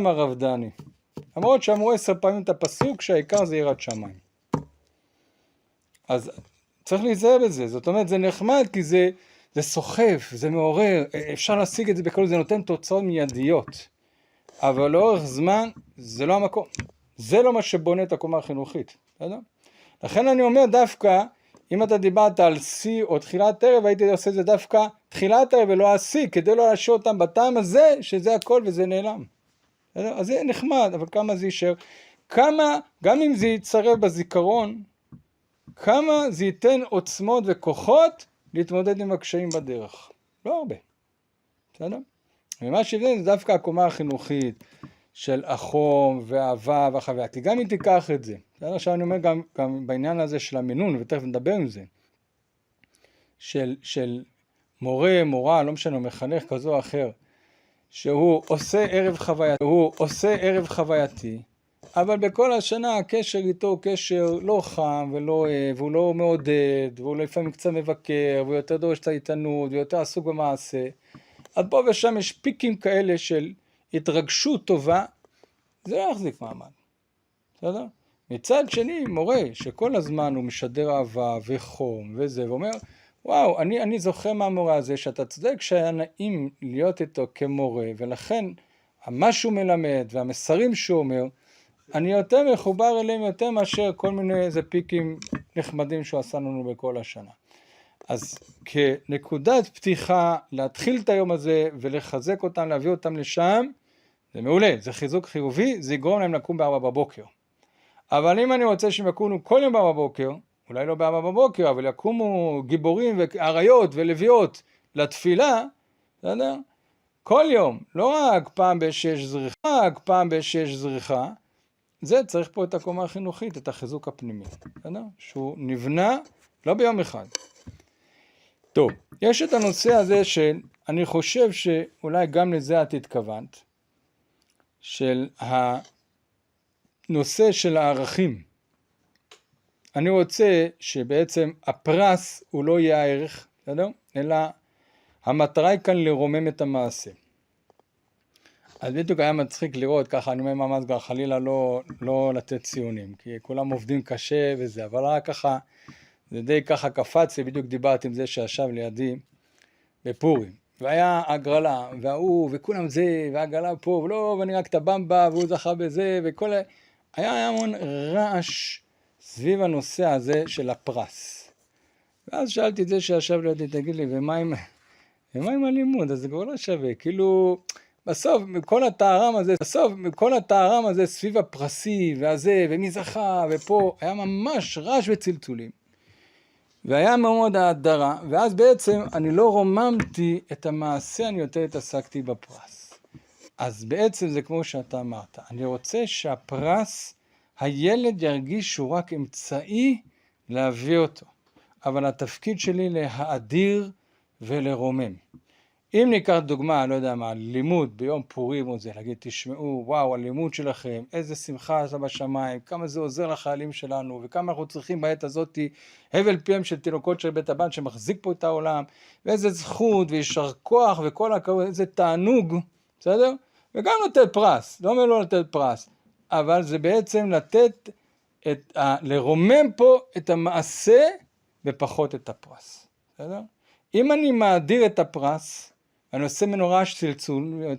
הרב דני. למרות שאמרו 10 פעמים את הפסוק שהעיקר זה יראת שמיים. אז צריך להיזהר בזה, זאת אומרת זה נחמד כי זה סוחף, זה מעורר, אפשר להשיג את זה בכל זה, נותן תוצאות מיידיות. אבל לאורך זמן זה לא המקום, זה לא מה שבונה את הקומה החינוכית, בסדר? לכן אני אומר דווקא, אם אתה דיברת על שיא או תחילת ערב, הייתי עושה את זה דווקא תחילת ערב ולא השיא, כדי לא להשאיר אותם בטעם הזה, שזה הכל וזה נעלם. אז זה נחמד, אבל כמה זה יישאר? כמה, גם אם זה יצרב בזיכרון, כמה זה ייתן עוצמות וכוחות להתמודד עם הקשיים בדרך? לא הרבה. בסדר? ומה שזה זה דווקא הקומה החינוכית של החום והאהבה והחוויה. כי גם אם תיקח את זה, עכשיו אני אומר גם בעניין הזה של המינון, ותכף נדבר עם זה, של מורה, מורה, לא משנה, מחנך כזו או אחר, שהוא עושה ערב חווייתי, אבל בכל השנה הקשר איתו הוא קשר לא חם ולא אוהב, והוא לא מעודד, והוא לפעמים קצת מבקר, והוא יותר דורש את ההתענות, ויותר עסוק במעשה. אז פה ושם יש פיקים כאלה של התרגשות טובה, זה לא יחזיק מעמד. בסדר? מצד שני, מורה שכל הזמן הוא משדר אהבה וחום וזה, ואומר, וואו, אני זוכר מהמורה הזה שאתה צודק שהיה נעים להיות איתו כמורה, ולכן מה שהוא מלמד והמסרים שהוא אומר, אני יותר מחובר אליהם יותר מאשר כל מיני איזה פיקים נחמדים שהוא עשה לנו בכל השנה. אז כנקודת פתיחה, להתחיל את היום הזה ולחזק אותם, להביא אותם לשם, זה מעולה, זה חיזוק חיובי, זה יגרום להם לקום ב4 בבוקר. אבל אם אני רוצה שהם יקומו כל יום ב4 בבוקר, אולי לא ב4 בבוקר, אבל יקומו גיבורים ואריות ולוויות לתפילה, בסדר? כל יום, לא רק פעם ב6 זריחה, זה צריך פה את הקומה החינוכית, את החיזוק הפנימי, בסדר? שהוא נבנה לא ביום אחד. טוב, יש את הנושא הזה שאני חושב שאולי גם לזה את התכוונת, של הנושא של הערכים. אני רוצה שבעצם הפרס הוא לא יהיה הערך, בסדר? אלא המטרה היא כאן לרומם את המעשה. אז בדיוק היה מצחיק לראות, ככה אני אומר ממש כבר חלילה לא לתת ציונים, כי כולם עובדים קשה וזה, אבל רק ככה, זה די ככה קפץ, בדיוק דיברתי עם זה שישב לידי בפורים, והיה הגרלה, והוא וכולם זה, והגרלה פה, ולא, ואני רק את הבמבה, והוא זכה בזה, וכל, היה המון רעש סביב הנושא הזה של הפרס. ואז שאלתי את זה שישב לידי, תגיד לי, ומה עם הלימוד? אז זה כבר לא שווה, כאילו, בסוף, מכל הטהרם הזה סביב הפרסי, והזה, ומי זכה, ופה, היה ממש רעש וצלצולים. והיה מאוד ההדרה, ואז בעצם אני לא רוממתי את המעשה, אני יותר התעסקתי בפרס. אז בעצם זה כמו שאתה אמרת, אני רוצה שהפרס, הילד ירגיש שהוא רק אמצעי להביא אותו, אבל התפקיד שלי להאדיר ולרומם. אם ניקח דוגמה, לא יודע מה, לימוד ביום פורים או זה, להגיד תשמעו, וואו, הלימוד שלכם, איזה שמחה עשה בשמיים, כמה זה עוזר לחיילים שלנו, וכמה אנחנו צריכים בעת הזאת הבל פיהם של תינוקות של בית הבן שמחזיק פה את העולם, ואיזה זכות וישר כוח וכל הכבוד, איזה תענוג, בסדר? וגם לתת פרס, לא אומר לא לתת פרס, אבל זה בעצם לתת לרומם פה את המעשה ופחות את הפרס. בסדר? אם אני מאדיר את הפרס, אני עושה ממנו רעש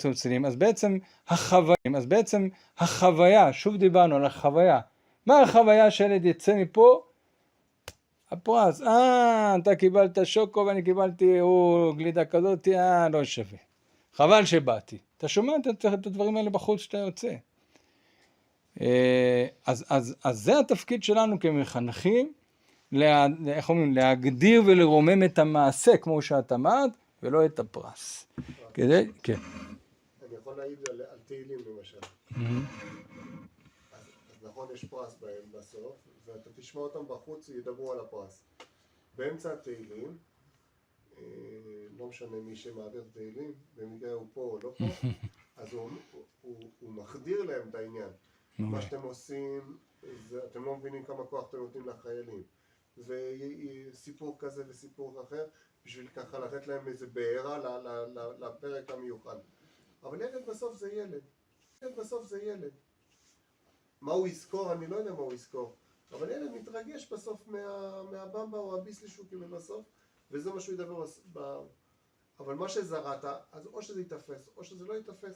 צלצולים, אז בעצם החוויה, שוב דיברנו על החוויה, מה החוויה שילד יצא מפה? הפרס, אתה קיבלת שוקו ואני קיבלתי גלידה כזאת, לא שווה. חבל שבאתי. אתה שומע את הדברים האלה בחוץ שאתה יוצא. אז זה התפקיד שלנו כמחנכים, איך אומרים, להגדיר ולרומם את המעשה כמו שאת אמרת, ולא את הפרס. כדי, כן. אני יכול להעיד על תהילים למשל. אז נכון, יש פרס בהם בסוף, ואתה תשמע אותם בחוץ, ידברו על הפרס. באמצע התהילים, לא משנה מי שמעביר תהילים, במקרה הוא פה או לא פה, אז הוא מחדיר להם את העניין. מה שאתם עושים, אתם לא מבינים כמה כוח אתם נותנים לחיילים. וסיפור כזה וסיפור אחר, בשביל ככה לתת להם איזה בעירה לפרק המיוחד. אבל ילד בסוף זה ילד. ילד בסוף זה ילד. מה הוא יזכור? אני לא יודע מה הוא יזכור. אבל ילד מתרגש בסוף מהבמבה או הביסלי שהוא קיבל בסוף, וזה מה שהוא ידבר אבל מה שזרעת, אז או שזה יתפס, או שזה לא יתפס.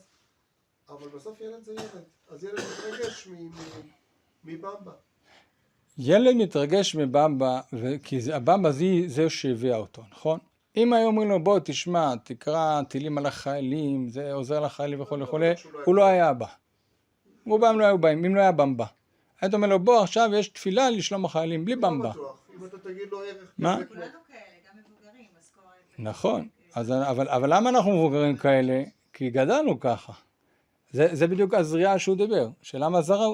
אבל בסוף ילד זה ילד. אז ילד מתרגש מבמבה. ילד מתרגש מבמבה, כי הבמבה זהו שהביאה אותו, נכון? אם היו אומרים לו, בוא תשמע, תקרא תהילים על החיילים, זה עוזר לחיילים וכו' וכו', הוא לא היה בא. רובם לא היו באים, אם לא היה במבה. היית אומר לו, בוא עכשיו יש תפילה לשלום החיילים, בלי במבה. לא בטוח, אם אתה תגיד לו ערך מה? כזה כולנו כאלה, גם מבוגרים, נכון, אבל למה אנחנו מבוגרים כאלה? כי גדלנו ככה. זה בדיוק הזריעה שהוא דיבר, שאלה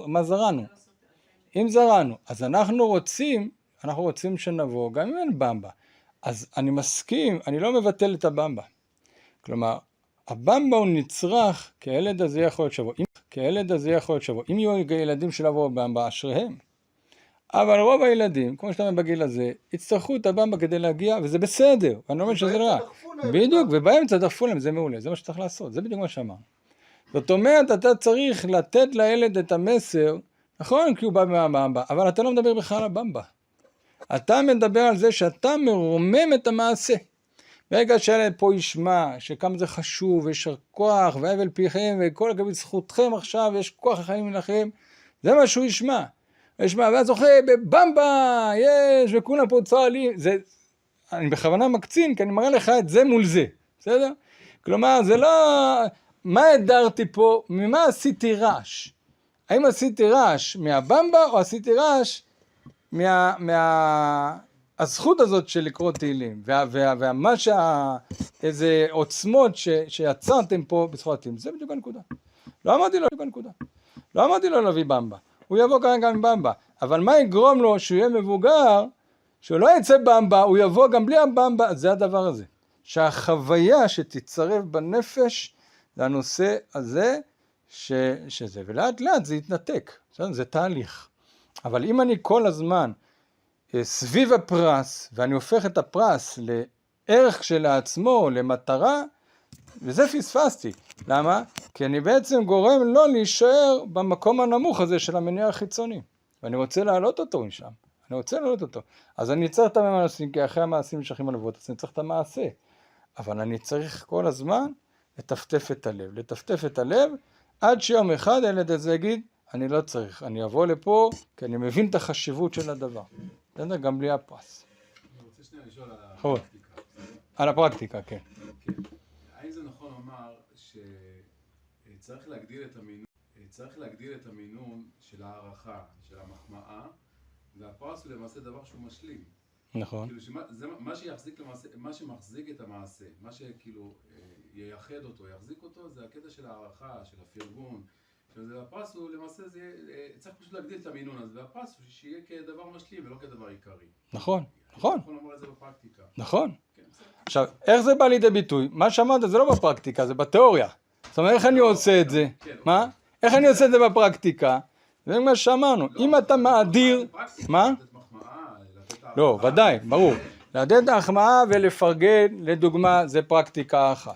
מה זרענו. אם זרענו, אז אנחנו רוצים שנבוא, גם אם אין במבה. אז אני מסכים, אני לא מבטל את הבמבה. כלומר, הבמבה הוא נצרך, כי הילד הזה יכול להיות שבוע. אם יהיו ילדים שלבוא במבה, אשריהם. אבל רוב הילדים, כמו שאתה אומר בגיל הזה, יצטרכו את הבמבה כדי להגיע, וזה בסדר. ואני לא אומר שזה רע. בדיוק, ובאמצע דחפו להם, זה מעולה, זה מה שצריך לעשות, זה בדיוק מה שאמרנו. זאת אומרת, אתה צריך לתת לילד את המסר, נכון, כי הוא בא מהבמבה, אבל אתה לא מדבר בכלל על הבמבה. אתה מדבר על זה שאתה מרומם את המעשה. ברגע שהילד פה ישמע שכמה זה חשוב, ויש כוח, והבל פיכם, וכל הכבוד זכותכם עכשיו, יש כוח החיים לכם, זה מה שהוא ישמע. ואז זוכה בבמבה, יש, וכולם פה צועלים. אני בכוונה מקצין, כי אני מראה לך את זה מול זה. בסדר? כלומר, זה לא... מה הדרתי פה? ממה עשיתי רעש? האם עשיתי רעש מהבמבה, או עשיתי רעש הזכות הזאת של לקרוא תהילים, איזה עוצמות שיצרתם פה בזכות תהילים. זה בדיוק הנקודה. לא אמרתי לו להביא במבה. הוא יבוא כרגע עם במבה. אבל מה יגרום לו שהוא יהיה מבוגר, שהוא לא יצא במבה, הוא יבוא גם בלי הבמבה, זה הדבר הזה. שהחוויה שתצרב בנפש, זה הנושא הזה, שזה, ולאט לאט זה יתנתק. זה תהליך. אבל אם אני כל הזמן סביב הפרס, ואני הופך את הפרס לערך שלעצמו, למטרה, וזה פספסתי. למה? כי אני בעצם גורם לו להישאר במקום הנמוך הזה של המניע החיצוני. ואני רוצה להעלות אותו משם. אז אני צריך את המעשים, כי אחרי המעשים נשכים הלוות, אז אני צריך את המעשה. אבל אני צריך כל הזמן לטפטף את הלב, עד שיום אחד הילד הזה יגיד, אני לא צריך, אני אבוא לפה, כי אני מבין את החשיבות של הדבר. זה גם בלי הפרס. אני רוצה שנייה לשאול על הפרקטיקה. על הפרקטיקה, כן. האם זה נכון לומר שצריך להגדיל את המינון של הערכה, של המחמאה, והפרס הוא למעשה דבר שהוא משלים. נכון. כאילו שזה מה שמחזיק את המעשה, מה שכאילו ייחד אותו, יחזיק אותו, זה הקטע של הערכה, של הפרגון. והפרס הוא למעשה, צריך פשוט להגדיל את המינון הזה, והפרס הוא שיהיה כדבר משלים ולא כדבר עיקרי. נכון. נכון לומר את זה בפרקטיקה. נכון. עכשיו, איך זה בא לידי ביטוי? מה שאמרת זה לא בפרקטיקה, זה בתיאוריה. זאת אומרת, איך אני עושה את זה? מה? איך אני עושה את זה בפרקטיקה? זה מה שאמרנו. אם אתה מאדיר... מה? לא, ודאי, ברור. לתת החמאה ולפרגן, לדוגמה, זה פרקטיקה אחת.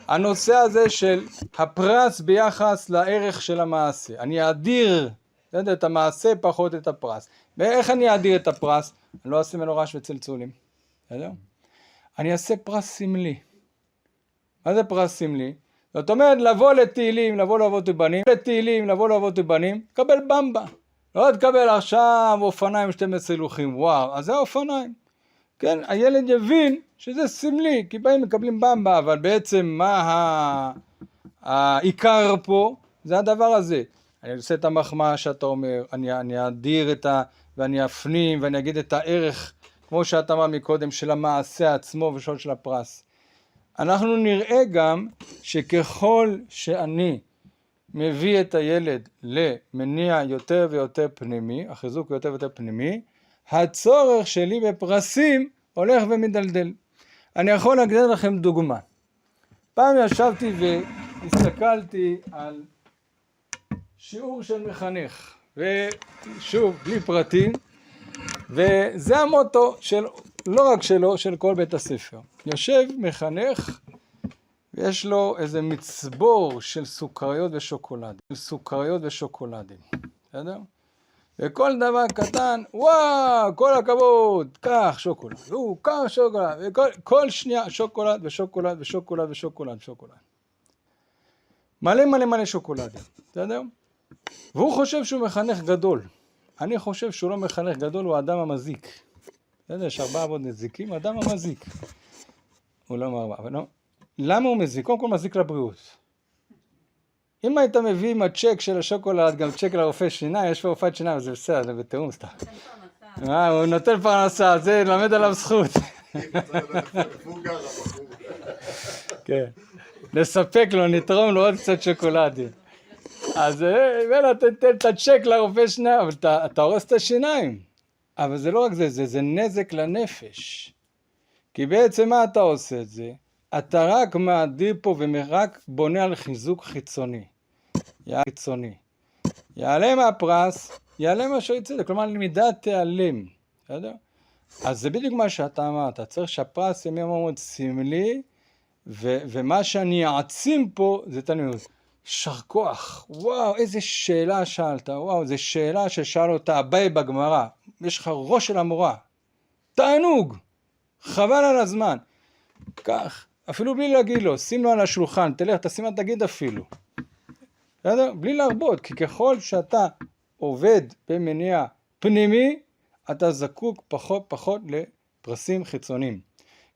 הנושא הזה של הפרס ביחס לערך של המעשה. אני אדיר בסדר? את המעשה פחות את הפרס. ואיך אני אדיר את הפרס? אני לא אעשה ממנו רעש וצלצולים, בסדר? אני אעשה פרס סמלי. מה זה פרס סמלי? זאת אומרת, לבוא לתהילים, לבוא לאבות ובנים, לתהילים, לבוא לאבות ובנים, קבל במבה. לא תקבל עכשיו אופניים 12 הילוכים, וואו, אז זה האופניים. כן, הילד יבין שזה סמלי, כי באים מקבלים במבה, אבל בעצם מה העיקר פה? זה הדבר הזה. אני עושה את המחמאה שאתה אומר, אני אדיר ואני אפנים ואני אגיד את הערך, כמו שאתה אמר מקודם, של המעשה עצמו ושל של הפרס. אנחנו נראה גם שככל שאני מביא את הילד למניע יותר ויותר פנימי, החיזוק יותר ויותר פנימי, הצורך שלי בפרסים הולך ומדלדל. אני יכול להגיד לכם דוגמה. פעם ישבתי והסתכלתי על שיעור של מחנך, ושוב, בלי פרטים, וזה המוטו של, לא רק שלו, של כל בית הספר. יושב מחנך, ויש לו איזה מצבור של סוכריות ושוקולדים, בסדר? וכל דבר קטן, וואו, כל הכבוד, קח שוקולד, קח שוקולד, וכל שנייה שוקולד ושוקולד ושוקולד ושוקולד ושוקולד. מלא שוקולדים, בסדר? והוא חושב שהוא מחנך גדול. אני חושב שהוא לא מחנך גדול, הוא האדם המזיק. בסדר, יש 4 אבות מזיקים, האדם המזיק. הוא לא אומר, אבל לא. למה הוא מזיק? קודם כל מזיק לבריאות. אם היית מביא עם הצ'ק של השוקולד, גם צ'ק לרופא שיניים, יש פה רופאת שיניים, זה בסדר, זה בתיאום סתם. הוא נותן פרנסה, זה למד עליו זכות. כן. נספק לו, נתרום לו עוד קצת שוקולדים. אז תן את הצ'ק לרופא שיניים, אבל אתה הורס את השיניים. אבל זה לא רק זה, זה נזק לנפש. כי בעצם מה אתה עושה את זה? אתה רק מעדיר פה ורק בונה על חיזוק חיצוני. יעלה מהפרס, יעלה מה שיצא, כלומר למידה תיעלם. בסדר? אז זה בדיוק מה שאתה אמרת, צריך שהפרס יהיה מאוד סמלי, ומה שאני אעצים פה זה תניעות. יישר כוח, וואו, איזה שאלה שאלת, וואו, זו שאלה ששאל אותה אביי בגמרא, יש לך ראש של המורה, תענוג, חבל על הזמן, כך, אפילו בלי להגיד לו, שים לו על השולחן, תלך, תשים על תגיד אפילו, בסדר? בלי להרבות, כי ככל שאתה עובד במניע פנימי, אתה זקוק פחות לפרסים חיצוניים.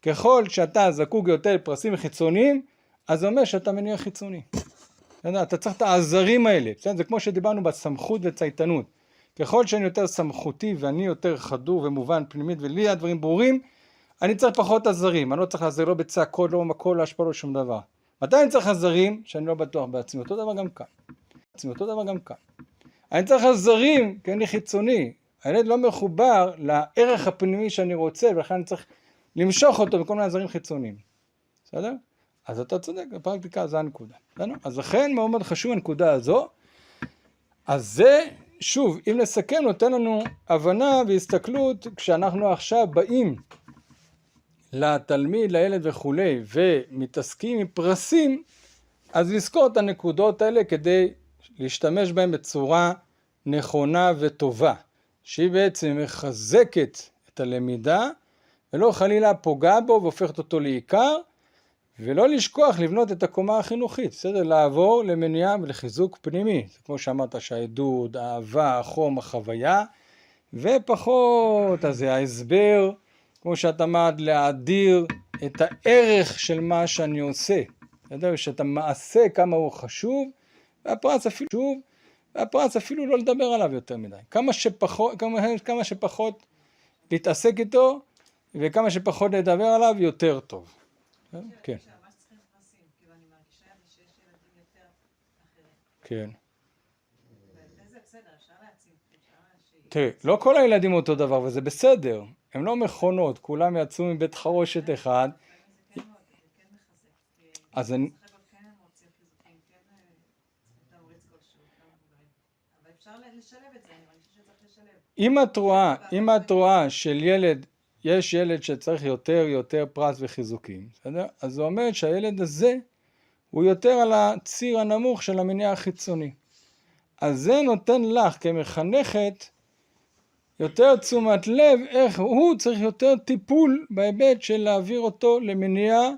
ככל שאתה זקוק יותר לפרסים חיצוניים, אז זה אומר שאתה מניע חיצוני. אתה צריך את העזרים האלה, זה כמו שדיברנו בסמכות וצייתנות. ככל שאני יותר סמכותי ואני יותר חדור ומובן פנימית ולי הדברים ברורים, אני צריך פחות עזרים, אני לא צריך לעזר לא בצעקות, לא במקול, לא השפעה, לא שום דבר. מתי אני צריך עזרים? שאני לא בטוח בעצמי, אותו דבר גם כאן. אני צריך עזרים כי אני חיצוני, הילד לא מחובר לערך הפנימי שאני רוצה, ולכן אני צריך למשוך אותו בכל מיני עזרים חיצוניים. בסדר? אז אתה צודק, בפרקטיקה זה הנקודה. אז לכן מאוד מאוד חשוב הנקודה הזו. אז זה, שוב, אם נסכם, נותן לנו הבנה והסתכלות, כשאנחנו עכשיו באים לתלמיד, לילד וכולי, ומתעסקים עם פרסים, אז לזכור את הנקודות האלה כדי להשתמש בהם בצורה נכונה וטובה, שהיא בעצם מחזקת את הלמידה, ולא חלילה פוגע בו והופכת אותו לעיקר, ולא לשכוח לבנות את הקומה החינוכית, בסדר? לעבור למניעה ולחיזוק פנימי, זה כמו שאמרת שהעדות, האהבה, החום, החוויה, ופחות, אז זה ההסבר, כמו שאתה אמרת, להאדיר את הערך של מה שאני עושה, בסדר? שאת המעשה כמה הוא חשוב, והפרס אפילו לא לדבר עליו יותר מדי. כמה שפחות להתעסק איתו, וכמה שפחות לדבר עליו יותר טוב. כן. כן. תראה, לא כל הילדים אותו דבר, וזה בסדר. הם לא מכונות, כולם יצאו מבית חרושת אחד. אז אני... אם את רואה של ילד, יש ילד שצריך יותר פרס וחיזוקים, בסדר? אז זה אומר שהילד הזה הוא יותר על הציר הנמוך של המניע החיצוני. אז זה נותן לך כמחנכת יותר תשומת לב, איך הוא צריך יותר טיפול בהיבט של להעביר אותו למניעה,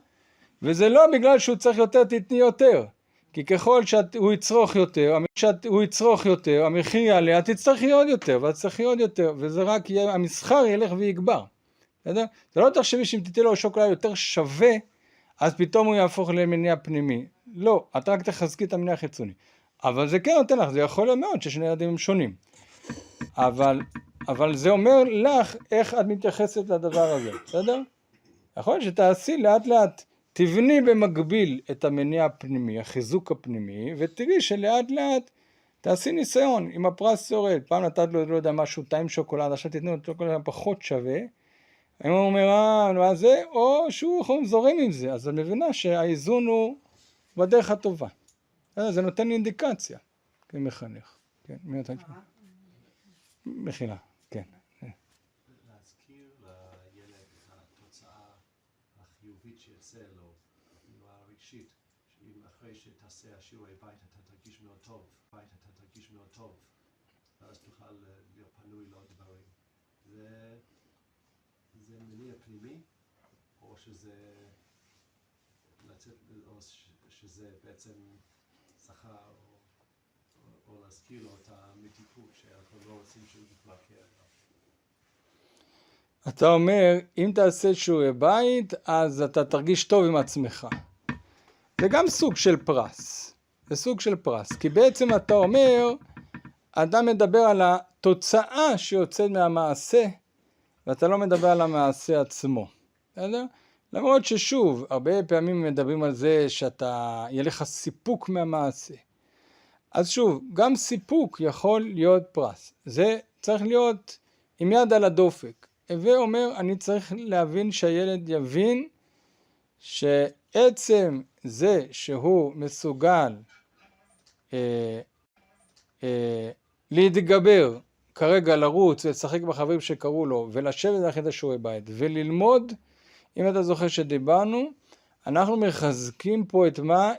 וזה לא בגלל שהוא צריך יותר תתני יותר, כי ככל שהוא יצרוך יותר, המחיר יעלה, את תצטרכי עוד יותר, ואת תצטרכי עוד יותר, וזה רק יהיה, המסחר ילך ויגבר. בסדר? זה לא תחשבי שאם תתני לו שוקולד יותר שווה, אז פתאום הוא יהפוך למניע פנימי. לא, את רק תחזקי את המניע החיצוני. אבל זה כן נותן לך, זה יכול להיות מאוד ששני ילדים הם שונים. אבל זה אומר לך איך את מתייחסת לדבר הזה, בסדר? יכול להיות שתעשי לאט לאט, תבני במקביל את המניע הפנימי, החיזוק הפנימי, ותראי שלאט לאט תעשי ניסיון עם הפרס יורד. פעם נתת לו, לא יודע, משהו, טעים שוקולד, עכשיו תתנו לו שוקולד פחות שווה, אם הוא אומר, מה זה, או שהוא זורם עם זה, אז אני מבינה שהאיזון הוא בדרך הטובה. זה נותן לי אינדיקציה, כמחנך. כן, מי נותן שם? מחילה, כן. להזכיר לילד את התוצאה החיובית שיצא לו, אפילו הרגשית, שאם אחרי שתעשה השיעורי בית אתה תרגיש מאוד טוב, ואז תוכל להיות פנוי לעוד דברים. זה מניע פנימי, או שזה בעצם שכר, או להזכיר לו את המתיקות שאנחנו לא רוצים שהוא יתמכר אליו. אתה אומר, אם תעשה שיעורי בית, אז אתה תרגיש טוב עם עצמך. זה גם סוג של פרס. זה סוג של פרס. כי בעצם אתה אומר, אתה מדבר על התוצאה שיוצאת מהמעשה, ואתה לא מדבר על המעשה עצמו. בסדר? למרות ששוב, הרבה פעמים מדברים על זה יהיה לך סיפוק מהמעשה. אז שוב, גם סיפוק יכול להיות פרס. זה צריך להיות עם יד על הדופק. הווה אומר, אני צריך להבין שהילד יבין שעצם זה שהוא מסוגל להתגבר, כרגע לרוץ ולשחק בחברים שקראו לו, ולשבת לאחד השיעורי בית, וללמוד, אם אתה זוכר שדיברנו, אנחנו מחזקים פה את מה?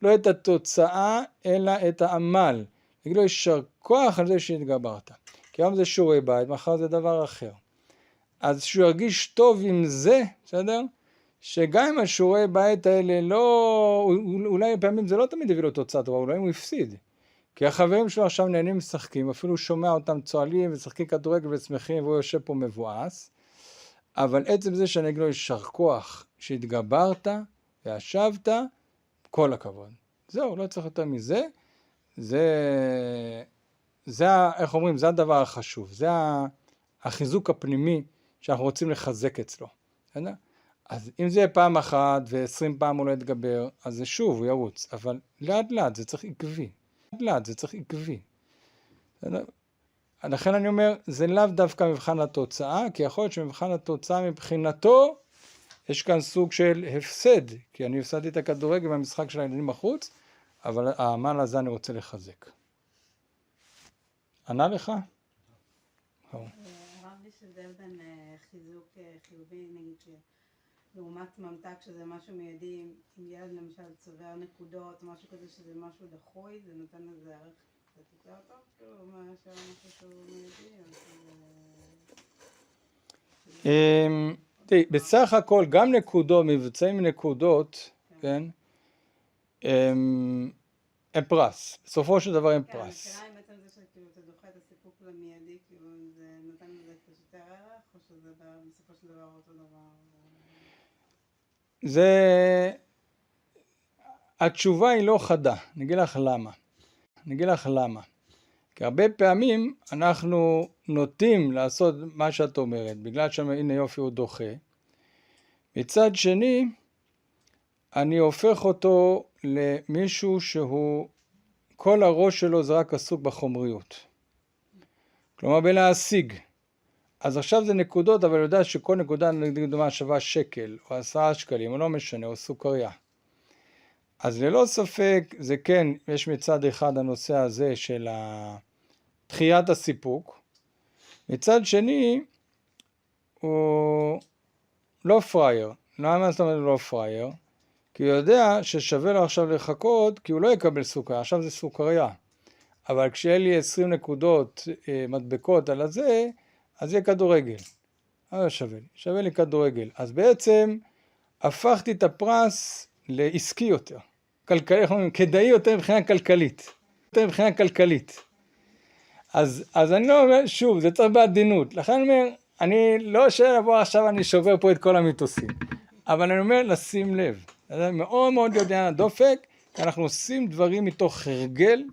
לא את התוצאה, אלא את העמל. נגיד לו, יישר כוח על זה שהתגברת. כי היום זה שיעורי בית, מחר זה דבר אחר. אז שהוא ירגיש טוב עם זה, בסדר? שגם אם השיעורי בית האלה לא, אולי פעמים זה לא תמיד הביא לו תוצאה טובה, אולי הוא הפסיד. כי החברים שלו עכשיו נהנים משחקים, אפילו שומע אותם צועלים ושחקים כדורגל ושמחים, והוא יושב פה מבואס. אבל עצם זה שאני אגיד לו, יישר כוח שהתגברת וישבת, כל הכבוד. זהו, לא צריך יותר מזה. איך אומרים, זה הדבר החשוב. זה החיזוק הפנימי שאנחנו רוצים לחזק אצלו. אז אם זה יהיה פעם אחת ו20 פעם הוא לא יתגבר, אז זה שוב, הוא ירוץ. אבל לאט לאט זה צריך עקבי. לכן אני אומר, זה לאו דווקא מבחן התוצאה, כי יכול להיות שמבחן התוצאה מבחינתו, יש כאן סוג של הפסד, כי אני הפסדתי את הכדורגל במשחק של הילדים בחוץ, אבל העמל הזה אני רוצה לחזק. ענה לך? הרב לי שזה בין חיזוק חיובי, נגיד לעומת ממתק שזה משהו מיידי, אם ילד למשל צובר נקודות, משהו כזה שזה משהו דחוי, זה נותן לזה ערך קצת יותר טוב, כאילו מה יש משהו שהוא מיידי? בסך הכל גם נקודות, מבצעים נקודות, כן, הם פרס, בסופו של דבר הם פרס. השאלה אם בעצם זה שכאילו אתה דוחה את הסיפוק למיידי, כאילו זה נותן לזה קצת יותר ערך, או שזה בסופו של דבר אותו דבר? התשובה היא לא חדה, אני אגיד לך למה. כי הרבה פעמים אנחנו נוטים לעשות מה שאת אומרת, בגלל שהנה יופי הוא דוחה. מצד שני, אני הופך אותו למישהו שהוא, כל הראש שלו זה רק עסוק בחומריות. כלומר בלהשיג. אז עכשיו זה נקודות, אבל יודע שכל נקודה נקודה שווה שקל, או 10 שקלים, או לא משנה, או סוכריה. אז ללא ספק, זה כן, יש מצד אחד הנושא הזה של דחיית הסיפוק. מצד שני, הוא לא פרייר. למה זאת אומרת לא פרייר? כי הוא יודע ששווה לו עכשיו לחכות, כי הוא לא יקבל סוכריה, עכשיו זה סוכריה. אבל כשיהיה לי 20 נקודות מדבקות על הזה, אז יהיה כדורגל. אז שווה לי כדורגל. אז בעצם הפכתי את הפרס לעסקי יותר, כדאי יותר מבחינה כלכלית. אז אני לא אומר, שוב, זה צריך בעדינות. לכן אני אומר, אני לא שלבוא עכשיו אני שובר פה את כל המיתוסים. אבל אני אומר, לשים לב. זה מאוד מאוד יודע דופק, כי אנחנו עושים דברים מתוך הרגל,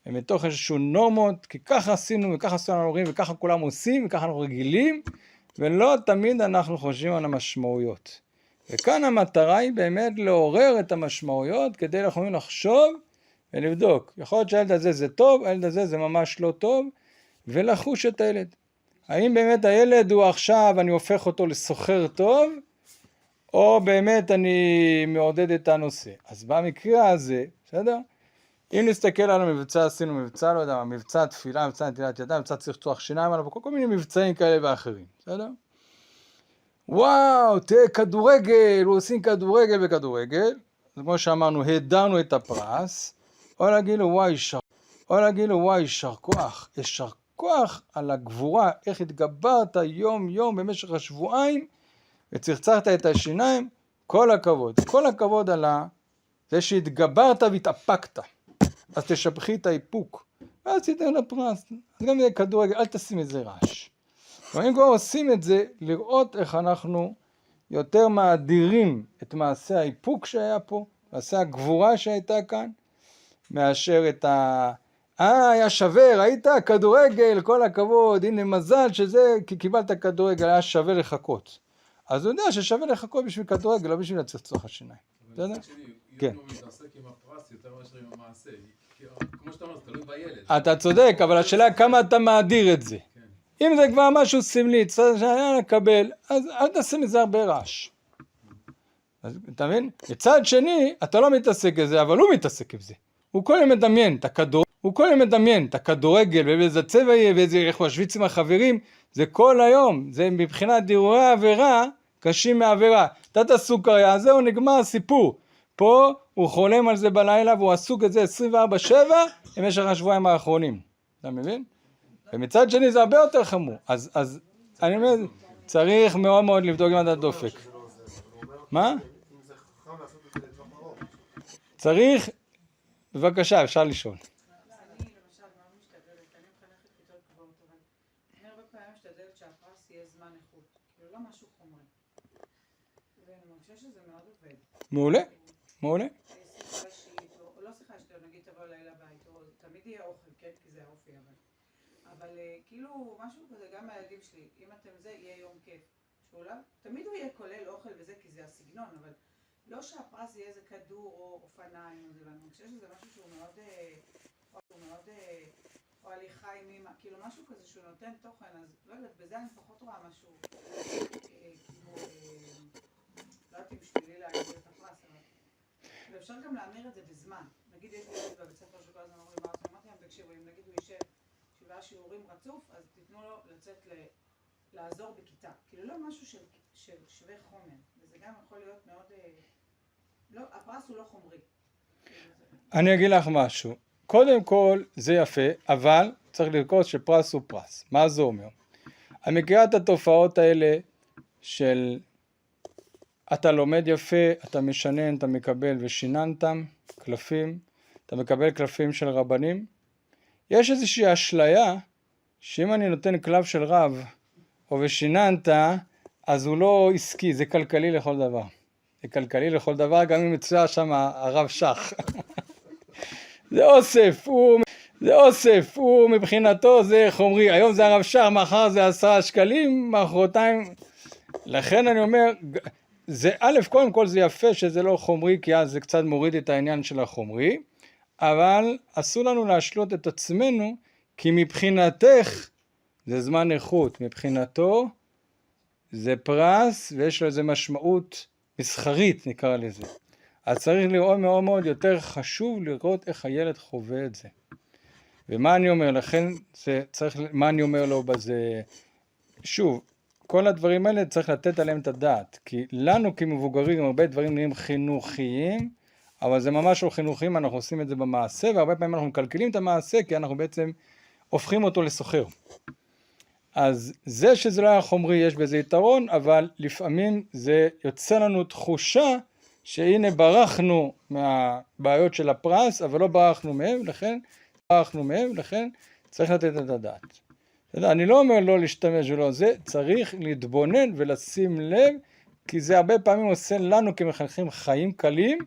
ומתוך איזשהו נורמות, כי ככה עשינו, וככה עשינו ההורים, וככה כולם עושים, וככה אנחנו רגילים, ולא תמיד אנחנו חושבים על המשמעויות. וכאן המטרה היא באמת לעורר את המשמעויות, כדי אנחנו יכולים לחשוב ולבדוק. יכול להיות שהילד הזה זה טוב, הילד הזה זה ממש לא טוב, ולחוש את הילד. האם באמת הילד הוא עכשיו, אני הופך אותו לסוחר טוב, או באמת אני מעודד את הנושא. אז במקרה הזה, בסדר? אם נסתכל על המבצע, עשינו מבצע, לא יודע, מבצע תפילה, מבצע נטילת ידיים, מבצע צחצוח שיניים, כל מיני מבצעים כאלה ואחרים, בסדר? וואו, תהיה כדורגל, עושים כדורגל וכדורגל, אז כמו שאמרנו, הדרנו את הפרס, או להגיד לו וואי, יישר כוח על הגבורה, איך התגברת יום במשך השבועיים, וצחצחת את השיניים, כל הכבוד על זה שהתגברת והתאפקת, אז תשבחי את האיפוק, ואז תיתן לפרס, אז גם זה כדורגל, אל תשים את זה רעש. ואם כבר עושים את זה, לראות איך אנחנו יותר מאדירים את מעשה האיפוק שהיה פה, מעשה הגבורה שהייתה כאן, מאשר את היה שווה, ראית? כדורגל, כל הכבוד, הנה מזל שזה, כי קיבלת כדורגל, היה שווה לחכות. אז הוא יודע ששווה לחכות בשביל כדורגל, לא בשביל לצחצוח השיניים. בסדר? אבל מצד שני, כן. הוא מתעסק עם הפרס יותר מאשר עם המעשה. כמו שאתה אומר, זה תלוי בילד. אתה צודק, אבל השאלה כמה אתה מאדיר את זה. אם זה כבר משהו סמלי, שאני לקבל, אז אל תשים את זה הרבה רעש. אז, אתה מבין? מצד שני, אתה לא מתעסק עם זה, אבל הוא מתעסק עם זה. הוא כל יום מדמיין את הכדורגל, ואיזה צבע יהיה, ואיזה איך הוא השוויץ עם החברים, זה כל היום, זה מבחינת דירורי העבירה, קשים מעבירה. תת הסוכריה, זהו נגמר הסיפור. פה הוא חולם על זה בלילה, והוא עסוק את זה 24/7, במשך השבועיים האחרונים. אתה מבין? ומצד שני זה הרבה יותר חמור. אז אני אומר, צריך מאוד מאוד לבדוק עם הדופק. מה? צריך, בבקשה, אפשר לשאול. אני למשל מאוד משתדלת, אני מחנכת כיתות גבוהות, אבל אני הרבה פעמים משתדלת שהפרס יהיה זמן איכות, כאילו לא משהו חומרי. ואני מרגישה שזה מאוד עובד. מעולה. שיחה אישית, או לא שיחה אישית, נגיד תבוא לילה בית, או תמיד יהיה אוכל, כן, כי זה האופי, אבל כאילו משהו כזה, גם מהילדים שלי, אם אתם זה, יהיה יום כיף. שאולי, תמיד הוא יהיה כולל אוכל וזה, כי זה הסגנון, אבל לא שהפרס יהיה איזה כדור או אופניים או זה, ואני חושב שזה משהו שהוא מאוד, או הליכה עם אמא, כאילו משהו כזה שהוא נותן תוכן, אז לא יודעת, בזה אני פחות רואה משהו, כמו, לא יודעת אם שבילי להגיד את הפרס, אבל ואפשר גם להמיר את זה בזמן. נגיד יש לי ילד בבית ספר שכל הזמן אומרים, אמרתי להם, תקשיבו, אם נגיד הוא יישב 7 שיעורים רצוף, אז תיתנו לו לצאת לעזור בכיתה. כאילו לא משהו של שווה חומר, וזה גם יכול להיות מאוד, לא, הפרס הוא לא חומרי. אני אגיד לך משהו. קודם כל זה יפה, אבל צריך לראות שפרס הוא פרס. מה זה אומר? אני מכירה את התופעות האלה של אתה לומד יפה, אתה משנן, אתה מקבל ושיננתם, קלפים, אתה מקבל קלפים של רבנים. יש איזושהי אשליה שאם אני נותן קלף של רב או ושיננת, אז הוא לא עסקי, זה כלכלי לכל דבר. זה כלכלי לכל דבר, גם אם מצויה שם הרב שח. זה אוסף, הוא מבחינתו זה חומרי, היום זה הרב שח, מחר זה 10 שקלים, מחרתיים. לכן אני אומר, זה א', קודם כל זה יפה שזה לא חומרי, כי אז זה קצת מוריד את העניין של החומרי, אבל אסור לנו להשלות את עצמנו, כי מבחינתך זה זמן איכות, מבחינתו זה פרס, ויש לו איזו משמעות מסחרית נקרא לזה. אז צריך לראות מאוד מאוד יותר חשוב לראות איך הילד חווה את זה. ומה אני אומר, לכן זה צריך, מה אני אומר לו בזה, שוב, כל הדברים האלה צריך לתת עליהם את הדעת, כי לנו כמבוגרים הרבה דברים נראים חינוכיים, אבל זה ממש לא חינוכים, אנחנו עושים את זה במעשה, והרבה פעמים אנחנו מקלקלים את המעשה, כי אנחנו בעצם הופכים אותו לסוחר. אז זה שזה לא היה חומרי יש בזה יתרון, אבל לפעמים זה יוצא לנו תחושה שהנה ברחנו מהבעיות של הפרס, אבל לא ברחנו מהם, לכן צריך לתת את הדעת. אני לא אומר לא להשתמש ולא זה, צריך להתבונן ולשים לב, כי זה הרבה פעמים עושה לנו כמחנכים חיים קלים,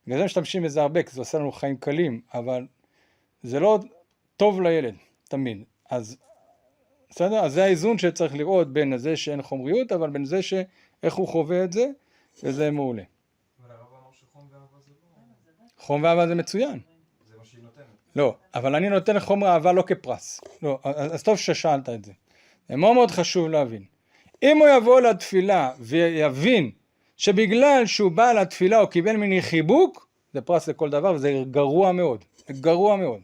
בגלל זה משתמשים בזה הרבה, כי זה עושה לנו חיים קלים, אבל זה לא טוב לילד, תמיד. אז בסדר? אז זה האיזון שצריך לראות בין זה שאין חומריות, אבל בין זה שאיך הוא חווה את זה, וזה מעולה. אבל הרב אמר שחום ואהבה זה לא... חום ואהבה זה מצוין. זה מה שהיא נותנת. לא, אבל אני נותן חומר אהבה לא כפרס. לא, אז טוב ששאלת את זה. זה מאוד מאוד חשוב להבין. אם הוא יבוא לתפילה ויבין שבגלל שהוא בא לתפילה הוא קיבל מיני חיבוק, זה פרס לכל דבר וזה גרוע מאוד. גרוע מאוד.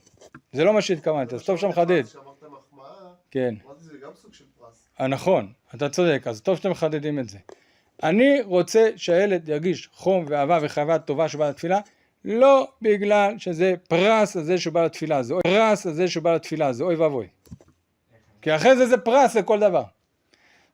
זה לא מה שהתכוונתי, אז טוב שמחדד. כשאמרת מחמאה, כן. אמרתי זה גם סוג של פרס. נכון, אתה צודק, אז טוב שאתם מחדדים את זה. אני רוצה שהילד ירגיש חום ואהבה וחוויה טובה שבא לתפילה, לא בגלל שזה פרס הזה שבא לתפילה, זה פרס הזה שבא לתפילה, זה אוי ואבוי. כי אחרי זה פרס לכל דבר.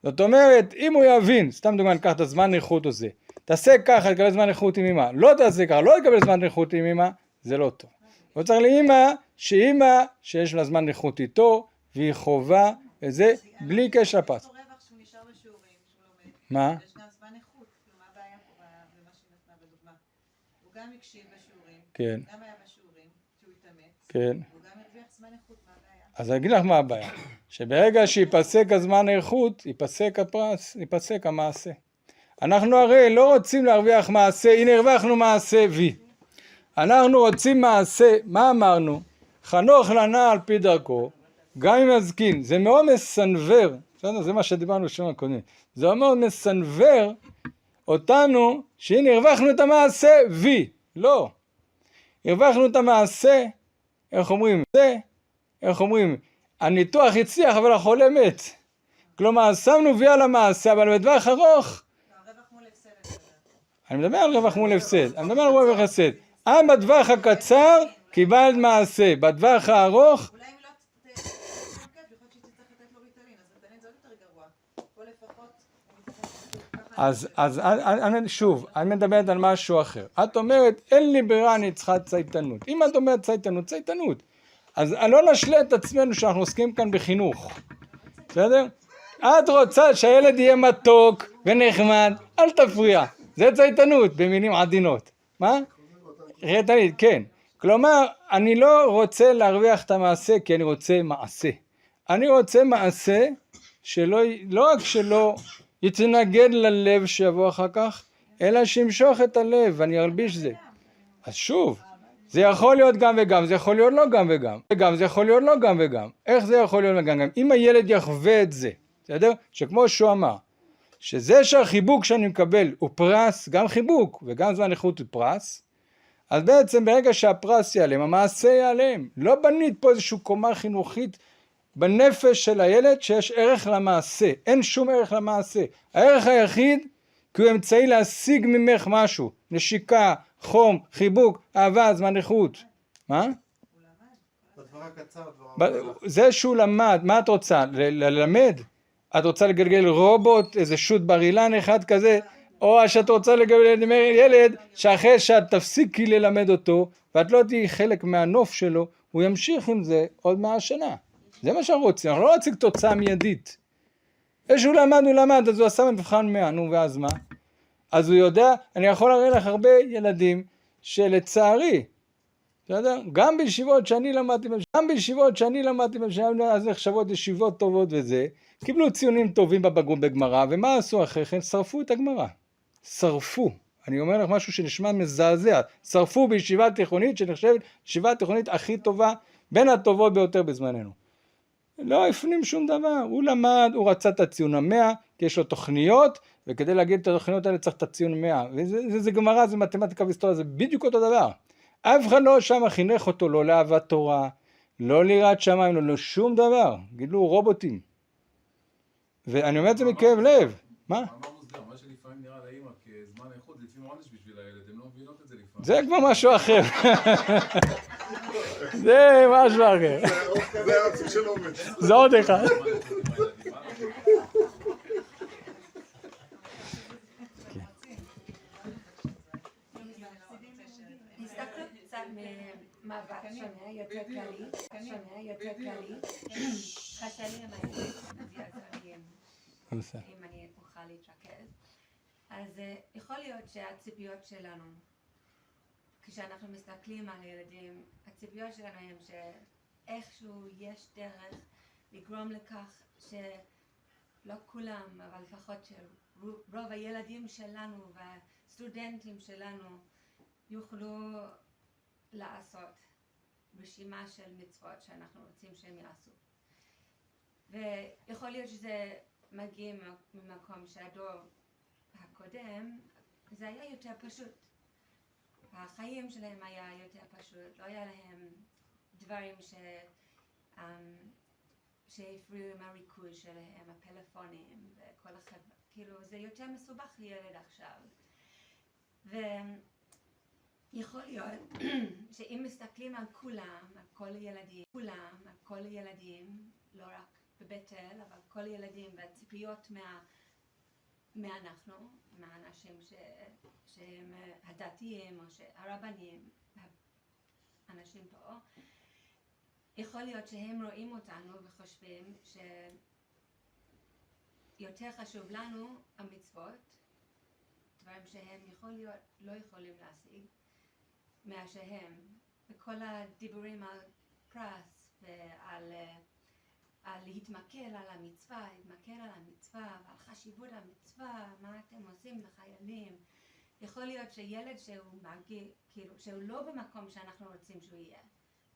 זאת אומרת, אם הוא יבין, סתם דוגמא, ניקח את הזמן איכות הזה, תעשה ככה, תקבל זמן איכות עם אמא, לא תעשה ככה, לא תקבל זמן איכות עם אמא, זה לא טוב. הוא צריך לאמא, שאמא שיש לה זמן איכות איתו, והיא חובה, וזה בלי קשר לפרס. יש לו רווח שהוא נשאר בשיעורים, שהוא לומד. מה? יש גם זמן איכות, מה הבעיה פה במה שהיא נתנה בדוגמה? הוא גם הקשיב בשיעורים, כן, גם היה בשיעורים, שהוא התאמץ, כן. הוא גם הרוויח זמן איכות, מה הבעיה? אז אני אגיד לך מה הבעיה, שברגע שיפסק הזמן האיכות, ייפסק הפרס, ייפסק המעשה. אנחנו הרי לא רוצים להרוויח מעשה, הנה הרווחנו מעשה וי. אנחנו רוצים מעשה, מה אמרנו? חנוך לנער על פי דרכו, גם אם יזקין, זה מאוד מסנבר, זה מה שדיברנו שם הקודם, זה מאוד מסנבר אותנו שהנה הרווחנו את המעשה וי, לא. הרווחנו את המעשה, איך אומרים, הניתוח הצליח אבל החולה מת. כלומר, שמנו וי על המעשה, אבל בטווח ארוך, הרווח מול הפסד. אני מדבר על רווח מול הפסד, אני מדבר על רווח הפסד. בטווח הקצר קיבלת מעשה, בטווח הארוך, אולי אם לא תתקף, יכול להיות שתצטרך לתת לו ריטלין, אז ריטלין זה עוד יותר גרוע. פה לפחות... אז שוב, אני מדברת על משהו אחר. את אומרת, אין לי ברירה, אני צריכה צייתנות. אם את אומרת צייתנות. אז לא נשלה את עצמנו שאנחנו עוסקים כאן בחינוך. בסדר? את רוצה שהילד יהיה מתוק ונחמד, אל תפריע. זה צייתנות במילים עדינות. מה? ריטלין, כן. כלומר, אני לא רוצה להרוויח את המעשה, כי אני רוצה מעשה. אני רוצה מעשה שלא, לא רק שלא יתנגד ללב שיבוא אחר כך, אלא שימשוך את הלב ואני ארביש זה. אז שוב, זה יכול להיות גם וגם, זה יכול להיות לא גם וגם, זה יכול להיות לא גם וגם. איך זה יכול להיות גם וגם? אם הילד יחווה את זה, בסדר? שכמו שהוא אמר, שזה שהחיבוק שאני מקבל הוא פרס, גם חיבוק וגם זמן איכות הוא פרס, אז בעצם ברגע שהפרס ייעלם, המעשה ייעלם. לא בנית פה איזושהי קומה חינוכית בנפש של הילד שיש ערך למעשה. אין שום ערך למעשה. הערך היחיד כי הוא אמצעי להשיג ממך משהו. נשיקה, חום, חיבוק, אהבה, זמן איכות. מה? בדבר הקצר, זה שהוא למד, מה את רוצה? ללמד? את רוצה לגלגל רובוט, איזה שוט בר אילן אחד כזה? או שאת רוצה לגלגל ילד שאחרי שאת תפסיקי ללמד אותו ואת לא תהיי חלק מהנוף שלו, הוא ימשיך עם זה עוד 100 שנה. זה מה שאנחנו רוצים, אנחנו לא רוצים תוצאה מיידית. שהוא למד, אז הוא עשה מבחן 100, נו ואז מה? אז הוא יודע, אני יכול להראה לך הרבה ילדים שלצערי, בסדר? גם בישיבות שאני למדתי, אז נחשבות ישיבות טובות וזה, קיבלו ציונים טובים בבגרות בגמרא, ומה עשו אחרי כן? שרפו את הגמרא. שרפו. אני אומר לך משהו שנשמע מזעזע. שרפו בישיבה תיכונית, שנחשבת ישיבה תיכונית הכי טובה, בין הטובות ביותר בזמננו. לא הפנים שום דבר. הוא למד, הוא רצה את הציון 100, כי יש לו תוכניות, וכדי להגיד את התוכניות האלה צריך את הציון 100. וזה גמרא, זה מתמטיקה והיסטוריה, זה בדיוק אותו דבר. אף אחד לא שם חינך אותו, לא לאהבת תורה, לא ליראת שמיים, לא שום דבר. גידלו רובוטים. ואני אומר את זה מכאב לב. מה? מה מוסגר? מה שלפעמים נראה לאמא כזמן איכות, לפעמים עונש בשביל הילד, הם לא מבינות את זה לפעמים. זה כבר משהו אחר. זה משהו אחר. זה הסוג של אומץ. זה עוד אחד. הסתכלות קצת ממבט שונה, יותר כללי, קשה לי עם אם אני אוכל להתרכז. אז יכול להיות שהציפיות שלנו, כשאנחנו מסתכלים על ילדים, הציפיות שלנו הן שאיכשהו יש דרך לגרום לכך שלא כולם, אבל לפחות שרוב הילדים שלנו והסטודנטים שלנו יוכלו לעשות רשימה של מצוות שאנחנו רוצים שהם יעשו. ויכול להיות שזה מגיע ממקום שהדור הקודם זה היה יותר פשוט. החיים שלהם היה יותר פשוט, לא היה להם דברים שהפריעו עם הריכוז שלהם, הפלאפונים וכל החברה, כאילו זה יותר מסובך לילד עכשיו. ויכול להיות שאם מסתכלים על כולם, על כל הילדים, לא רק בבית אל, אבל כל ילדים והציפיות מאנחנו, מהאנשים שהם הדתיים או הרבנים, האנשים פה, יכול להיות שהם רואים אותנו וחושבים שיותר חשוב לנו המצוות, דברים שהם יכול להיות לא יכולים להשיג, מהשהם, וכל הדיבורים על פרס ועל להתמקד על המצווה, ועל חשיבות המצווה, מה אתם עושים לחיילים. יכול להיות שילד שהוא מרגיש, כאילו, שהוא לא במקום שאנחנו רוצים שהוא יהיה,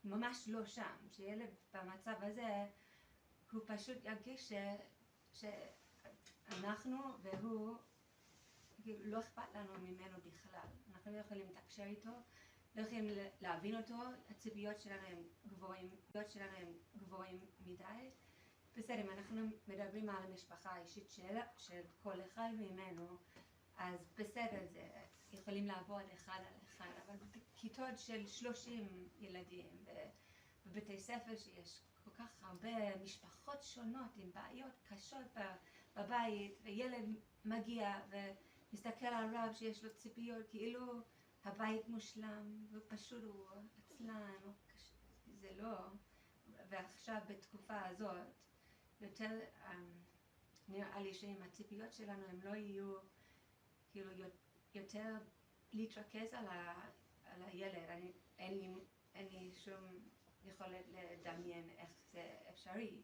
ממש לא שם, שילד במצב הזה, הוא פשוט ירגיש שאנחנו והוא, לא אכפת לנו ממנו בכלל. אנחנו לא יכולים לתקשר איתו, לא יכולים להבין אותו, הציפיות שלנו הם גבוהים מדי. בסדר, אם אנחנו מדברים על המשפחה האישית של כל אחד ממנו, אז בסדר, זה יכולים לעבוד אחד על אחד, אבל בכיתות של 30 ילדים, בבתי ספר שיש כל כך הרבה משפחות שונות עם בעיות קשות בבית, וילד מגיע ומסתכל על רב שיש לו ציפיות כאילו הבית מושלם, ופשוט הוא עצלן, זה לא, ועכשיו בתקופה הזאת, יותר נראה לי שעם הציפיות שלנו הם לא יהיו כאילו יותר להתרכז על הילד. אין לי שום יכולת לדמיין איך זה אפשרי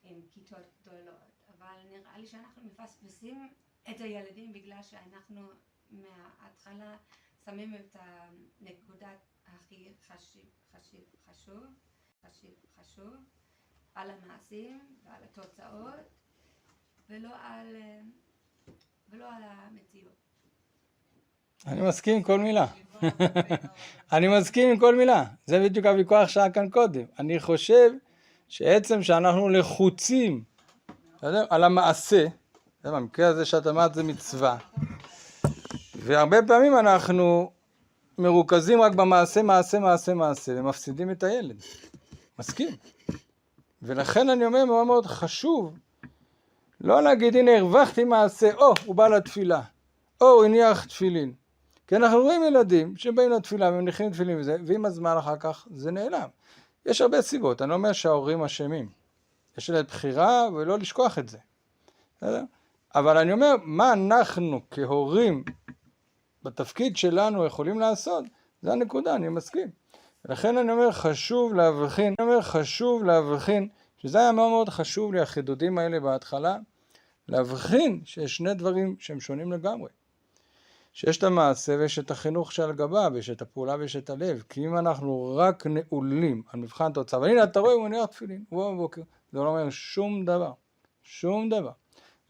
עם כיתות גדולות, אבל נראה לי שאנחנו מפספסים את הילדים בגלל שאנחנו מההתחלה שמים את הנקודת הכי חשוב על המעשים ועל התוצאות ולא על המציאות. אני מסכים עם כל מילה. אני מסכים עם כל מילה. זה בדיוק הוויכוח שהיה כאן קודם. אני חושב שעצם שאנחנו לחוצים על המעשה, במקרה הזה שאת אמרת זה מצווה, והרבה פעמים אנחנו מרוכזים רק במעשה, מעשה, ומפסידים את הילד. מסכים. ולכן אני אומר מאוד מאוד חשוב, לא להגיד הנה הרווחתי מעשה, הוא בא לתפילה, הוא הניח תפילין. כי אנחנו רואים ילדים שבאים לתפילה ומניחים תפילין וזה, ועם הזמן אחר כך זה נעלם. יש הרבה סיבות, אני לא אומר שההורים אשמים. יש להם בחירה ולא לשכוח את זה. אבל אני אומר, מה אנחנו כהורים בתפקיד שלנו יכולים לעשות, זה הנקודה, אני מסכים. ולכן אני אומר, חשוב להבחין, שזה היה מאוד מאוד חשוב לי, החידודים האלה בהתחלה, להבחין שיש שני דברים שהם שונים לגמרי. שיש את המעשה ויש את החינוך שעל גבה, ויש את הפעולה ויש את הלב. כי אם אנחנו רק נעולים על מבחן תוצאה, והנה אתה רואה, הוא מניח תפילין, בבוקר, זה לא אומר שום דבר.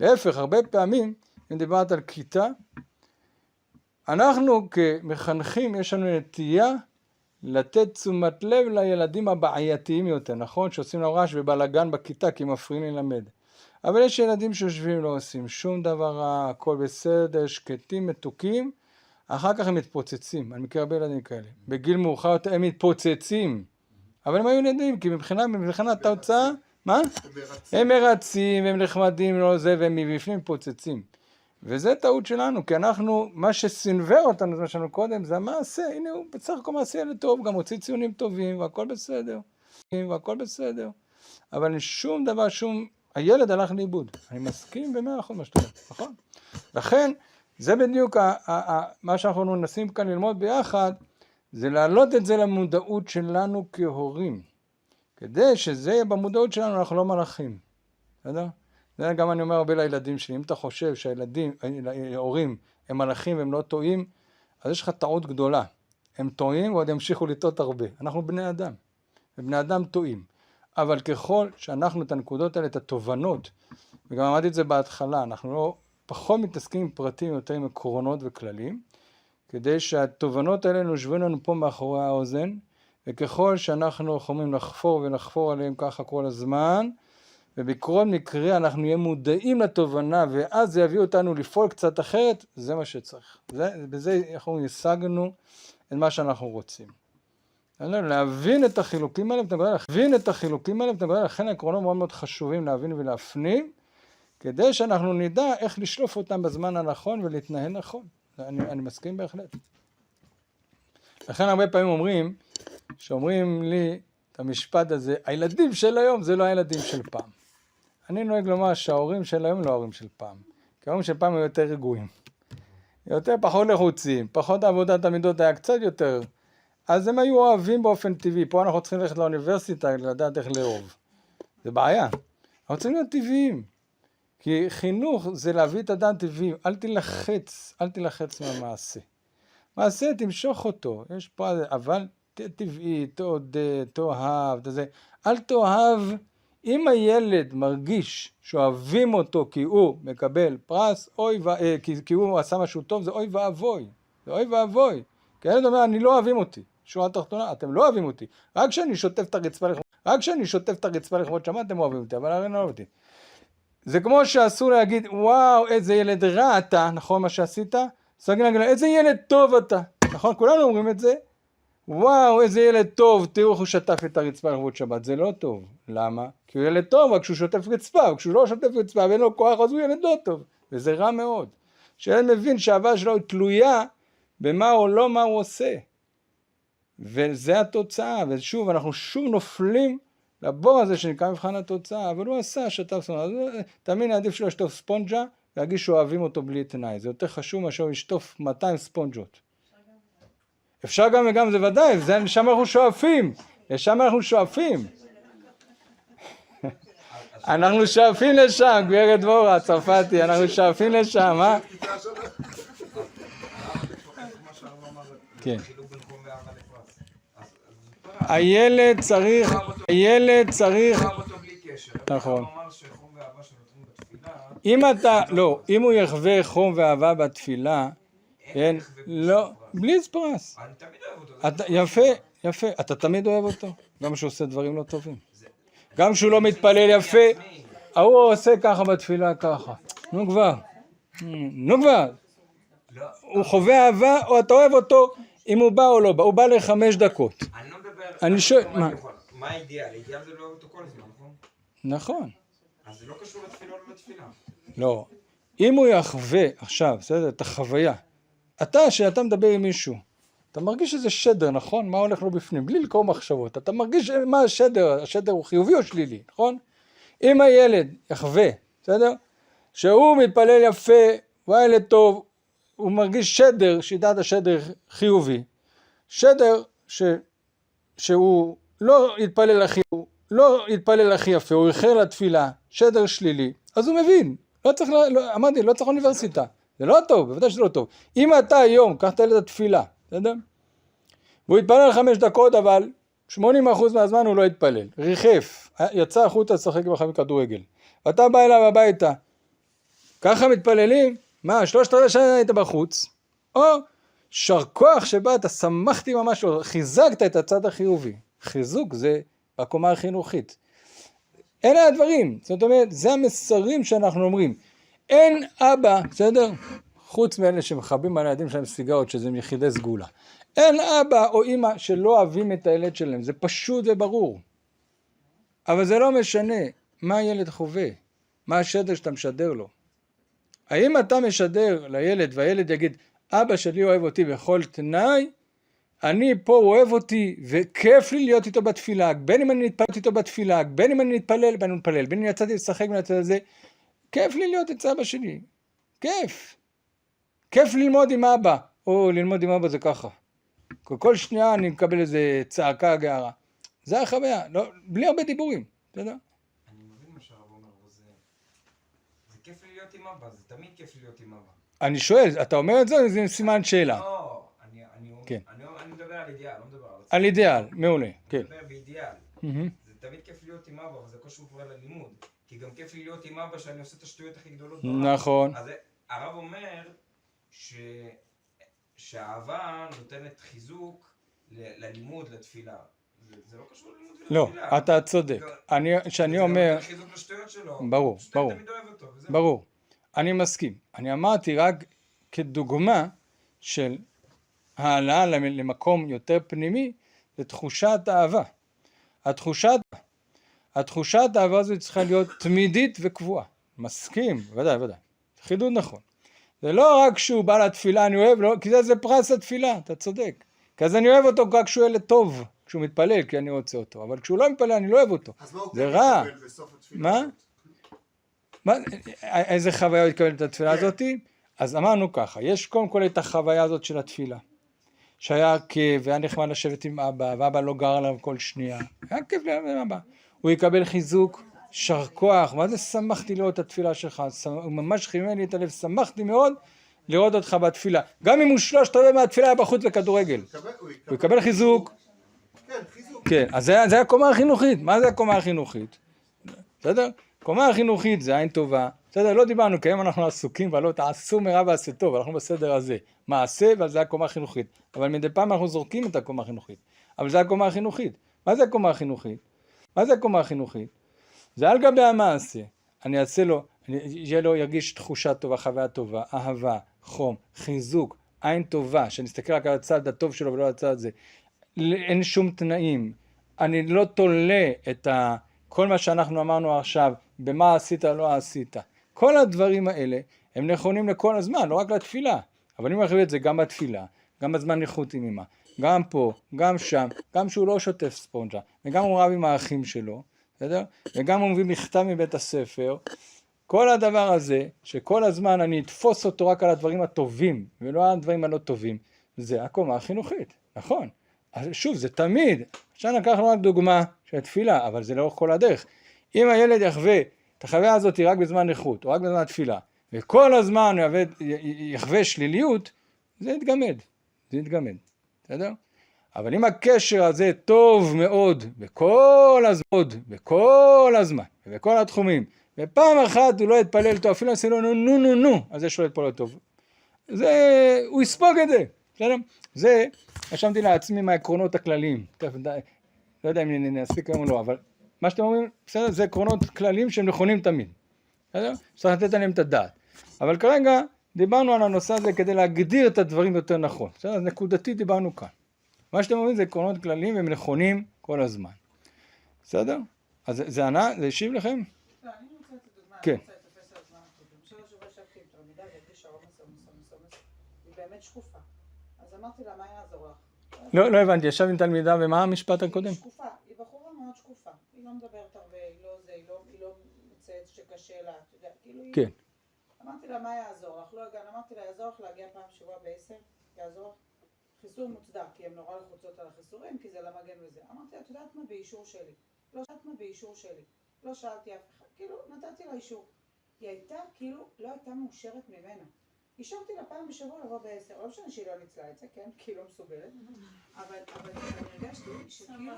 להפך, הרבה פעמים, אם דיברת על כיתה, אנחנו כמחנכים יש לנו נטייה לתת תשומת לב לילדים הבעייתיים יותר, נכון? שעושים להם רעש ובלגן בכיתה כי מפריעים ללמד. אבל יש ילדים שיושבים לא עושים שום דבר רע, הכל בסדר, שקטים, מתוקים, אחר כך הם מתפוצצים, אני מכיר הרבה ילדים כאלה, בגיל מאוחר יותר הם מתפוצצים, אבל הם היו ילדים, כי מבחינת ההוצאה, מה? הם מרצים, הם נחמדים, לא זה, והם מבפנים מתפוצצים. וזה טעות שלנו, כי אנחנו, מה שסנוור אותנו, מה שלנו קודם, זה המעשה, הנה הוא בצח הכל מעשה ילד טוב, גם הוציא ציונים טובים, והכל בסדר, אבל שום דבר, הילד הלך לאיבוד, אני מסכים ב100% מה שאתה אומר, נכון? לכן, זה בדיוק מה שאנחנו מנסים כאן ללמוד ביחד, זה להעלות את זה למודעות שלנו כהורים, כדי שזה יהיה במודעות שלנו, אנחנו לא מלאכים, בסדר? זה גם אני אומר הרבה לילדים שלי, אם אתה חושב שההורים הם מלאכים והם לא טועים, אז יש לך טעות גדולה. הם טועים ועוד ימשיכו לטעות הרבה. אנחנו בני אדם, ובני אדם טועים. אבל ככל שאנחנו את הנקודות האלה, את התובנות, וגם אמרתי את זה בהתחלה, אנחנו לא פחות מתעסקים עם פרטים יותר עם עקרונות וכללים, כדי שהתובנות האלה נושבים לנו פה מאחורי האוזן, וככל שאנחנו יכולים לחפור עליהם ככה כל הזמן, ובכל מקרה אנחנו נהיה מודעים לתובנה, ואז זה יביא אותנו לפעול קצת אחרת, זה מה שצריך. בזה אנחנו השגנו את מה שאנחנו רוצים. להבין את החילוקים האלה, לכן העקרונות מאוד מאוד חשובים להבין ולהפנים, כדי שאנחנו נדע איך לשלוף אותם בזמן הנכון ולהתנהל נכון. אני מסכים בהחלט. לכן הרבה פעמים שאומרים לי את המשפט הזה, הילדים של היום זה לא הילדים של פעם. אני נוהג לומר שההורים של היום לא ההורים של פעם. כי ההורים של פעם היו יותר רגועים. פחות לחוצים, פחות עבודת המידות היה קצת יותר. אז הם היו אוהבים באופן טבעי. פה אנחנו צריכים ללכת לאוניברסיטה לדעת איך לאהוב. זה בעיה. אנחנו צריכים להיות טבעיים. כי חינוך זה להביא את הדעת טבעי. אל תלחץ מהמעשה. מעשה תמשוך אותו. יש פה אבל טבעי, תעודד, תאהב, אל תאהב. אם הילד מרגיש שאוהבים אותו כי הוא מקבל פרס, כי הוא עשה משהו טוב, זה אוי ואבוי. כי הילד אומר, אני לא אוהבים אותי. שורה תחתונה, אתם לא אוהבים אותי. רק כשאני שוטף את הרצפה לכבוד שמה, אתם אוהבים אותי, אבל הרי לא אוהבים אותי. זה כמו שאסור להגיד, וואו, איזה ילד רע אתה, נכון מה שעשית? אסור להגיד, איזה ילד טוב אתה. נכון, כולנו אומרים את זה. וואו, איזה ילד טוב, תראו איך הוא שטף את הרצפה לכבוד שבת, זה לא טוב. למה? כי הוא ילד טוב, רק כשהוא שוטף רצפה, וכשהוא לא שוטף רצפה ואין לו כוח, אז הוא ילד לא טוב. וזה רע מאוד. שילד מבין שהאהבה שלו היא תלויה במה או לא מה הוא עושה. וזה התוצאה, ושוב, אנחנו שוב נופלים לבור הזה שנקרא מבחן התוצאה, אבל הוא עשה שטף ספונג'ה. תמיד עדיף שלו לשטוף ספונג'ה, להגיש שאוהבים אותו בלי תנאי. זה יותר חשוב מאשר לשטוף 200 ספונג'ות. אפשר גם וגם, זה ודאי, לשם אנחנו שואפים. אנחנו שואפים לשם, גברת דבורה, צרפתי, אנחנו שואפים לשם, אה? כן. הילד צריך, נכון. אם הוא יחווה חום ואהבה בתפילה, כן, לא, בלי פרס. אני תמיד אוהב אותו. יפה, אתה תמיד אוהב אותו, גם שהוא עושה דברים לא טובים. גם שהוא לא מתפלל יפה, הוא עושה ככה בתפילה ככה. נו כבר. הוא חווה אהבה, או אתה אוהב אותו, אם הוא בא או לא בא, הוא בא ל5 דקות. אני לא מדבר... אני שואל, מה האידיאל? האידיאל זה לא אוהב אותו כל הזמן, נכון? נכון. אז זה לא קשור לתפילה או לא לתפילה. לא. אם הוא יחווה עכשיו, בסדר, את החוויה, שאתה מדבר עם מישהו, אתה מרגיש איזה שדר, נכון? מה הולך לו בפנים? בלי לקרוא מחשבות. אתה מרגיש מה השדר הוא חיובי או שלילי, נכון? אם הילד יחווה, בסדר? שהוא מתפלל יפה, הוא ילד טוב, הוא מרגיש שדר, שיטת השדר חיובי. שדר שהוא לא יתפלל הכי יפה, הוא איחר לתפילה, שדר שלילי, אז הוא מבין. אמרתי, לא צריך אוניברסיטה. זה לא טוב, בוודאי שזה לא טוב. אם אתה היום, קח את הילד התפילה, בסדר? והוא יתפלל 5 דקות, אבל 80% מהזמן הוא לא יתפלל. ריחף, יצא החוצה לשחק בחיים כדורגל. ואתה בא אליו הביתה, ככה מתפללים? מה, 3/4 שנה היית בחוץ? או שרכוח שבאת, שמחתי ממש, חיזקת את הצד החיובי. חיזוק זה בקומה החינוכית. אלה הדברים, זאת אומרת, זה המסרים שאנחנו אומרים. אין אבא, בסדר? חוץ מאלה שמחבים על הילדים שלהם סיגרות, שזה יחידי סגולה. אין אבא או אמא שלא אוהבים את הילד שלהם, זה פשוט וברור. אבל זה לא משנה מה הילד חווה, מה השדר שאתה משדר לו. האם אתה משדר לילד והילד יגיד, אבא שלי אוהב אותי בכל תנאי, אני פה אוהב אותי וכיף לי להיות איתו בתפילה, בין אם אני נתפלל איתו בתפילה, בין אם אני נתפלל, בין אם אני יצאתי לשחק ולצאת לזה, כיף לי להיות אצל אבא שלי, כיף. כיף ללמוד עם אבא, או ללמוד עם אבא זה ככה. כל שנייה אני מקבל איזה צעקה גערה. זה החוויה, לא, בלי הרבה דיבורים, אתה יודע? אני מבין מה שהרב אומר, זה כיף לי להיות עם אבא, זה תמיד כיף לי להיות עם אבא. אני שואל, אתה אומר את זה, זה סימן שאלה. לא, כן. אני מדבר על אידיאל, לא מדבר על עצמי. על אידיאל, מעולה, כן. אני מדבר באידיאל. זה תמיד כיף להיות עם אבא, אבל זה קשור כבר ללימוד. כי גם כיף לי להיות עם אבא שאני עושה את השטויות הכי גדולות בעולם. נכון. אז הרב אומר שהאהבה נותנת חיזוק ללימוד, לתפילה. זה לא קשור ללימוד ולתפילה. לא, אתה צודק. שאני אומר... זה נותן חיזוק לשטויות שלו. ברור, ברור. תמיד אוהב אותו, וזהו. ברור. אני מסכים. אני אמרתי רק כדוגמה של העלאה למקום יותר פנימי, זה תחושת אהבה. התחושת האהבה הזו צריכה להיות תמידית וקבועה. מסכים, ודאי, ודאי. חידוד נכון. זה לא רק שהוא בא לתפילה, אני אוהב, לא, כי זה פרס התפילה, אתה צודק. כי אז אני אוהב אותו רק כשהוא ילד טוב, כשהוא מתפלל, כי אני רוצה אותו. אבל כשהוא לא מתפלל, אני לא אוהב אותו. זה רע. מה? איזה חוויה הוא יקבל את התפילה הזאת? אז אמרנו ככה, יש קודם כל את החוויה הזאת של התפילה. שהיה כיף, והיה נחמד לשבת עם אבא, ואבא לא גר עליו כל שנייה. היה כיף עם אבא. הוא יקבל חיזוק, שר כוח, מה זה שמחתי לראות את התפילה שלך, הוא ממש חימם לי את הלב, שמחתי מאוד לראות אותך בתפילה. גם אם הוא 3/4 מהתפילה היה בחוץ לכדורגל. הוא יקבל חיזוק. כן, חיזוק. כן, אז זה הקומה החינוכית. מה זה הקומה החינוכית? בסדר? קומה החינוכית זה עין טובה. בסדר, לא דיברנו, כי היום אנחנו עסוקים, ולא תעשו מרע ועשה טוב, אנחנו בסדר הזה. מעשה, ועל זה הקומה החינוכית. אבל מדי פעם אנחנו זורקים את הקומה החינוכית. אבל זה הקומה החינוכית. מה זה הקומה החינוכית? מה זה הקומה החינוכית? זה על גבי המעשה. אני אעשה לו, יהיה לו, ירגיש תחושה טובה, חוויה טובה, אהבה, חום, חיזוק, עין טובה, שנסתכל רק על הצד הטוב שלו ולא על הצד הזה. אין שום תנאים. אני לא תולה את כל מה שאנחנו אמרנו עכשיו, במה עשית, לא עשית. כל הדברים האלה הם נכונים לכל הזמן, לא רק לתפילה. אבל אני מרחיב את זה גם בתפילה, גם בזמן ניחות עם אמא, גם פה, גם שם, גם שהוא לא שוטף ספונג'ה, וגם הוא רב עם האחים שלו, בסדר? וגם הוא מביא מכתב מבית הספר. כל הדבר הזה, שכל הזמן אני אתפוס אותו רק על הדברים הטובים, ולא על הדברים הלא טובים, זה הקומה החינוכית, נכון? אז שוב, זה תמיד, עכשיו לקחנו רק דוגמה של התפילה, אבל זה לאורך כל הדרך. אם הילד יחווה את החוויה הזאת רק בזמן ניחות, או רק בזמן התפילה, וכל הזמן יחווה שליליות, זה יתגמד, בסדר? אבל אם הקשר הזה טוב מאוד, בכל הזמן, ובכל התחומים, ופעם אחת הוא לא יתפלל טוב, אפילו עושה לו נו, אז יש לו להתפלל טוב. הוא יספוג את זה, בסדר? זה, רשמתי לעצמי מהעקרונות הכלליים, לא יודע אם נספיק היום או לא, אבל מה שאתם אומרים, בסדר, זה עקרונות כלליים שהם נכונים תמיד, בסדר? צריך לתת עליהם את הדעת. אבל כרגע דיברנו על הנושא הזה כדי להגדיר את הדברים יותר נכון, בסדר? אז נקודתית דיברנו כאן. מה שאתם אומרים זה עקרונות כלליים והם נכונים כל הזמן. בסדר? אז זה ענה? זה השיב לכם? לא, אני רוצה את הדוגמה, כן. אני רוצה לתפס על הזמן הקודם. בשבוע שעבר ישבתי עם תלמידה והרגישה עומס, היא באמת שקופה. אז אמרתי לה, מה יעזור לך? לא הבנתי, ישב עם תלמידה ומה המשפט הקודם? היא שקופה, היא בחורה מאוד שקופה. היא לא מדברת הרבה, היא לא מציינת שקשה לה, אתה יודע, כאילו היא... כן. אמרתי לה, מה יעזור לך? לא הגענו, אמרתי לה, יעזור לך להגיע פעם שבוע ב10? יעזור לך? חיסור מוצדק, כי הן נורא לחוצות על החיסורים, כי זה למגן וזה. אמרתי לה, את יודעת מה? באישור שלי. לא שאלתי אף אחד, כאילו נתתי לה אישור. היא הייתה כאילו, לא הייתה מאושרת ממנה. אישרתי לה פעם בשבוע לבוא ב10, לא משנה שהיא לא ניצלה את זה, כן? כי היא לא מסוגלת. אבל אני הרגשתי שכאילו,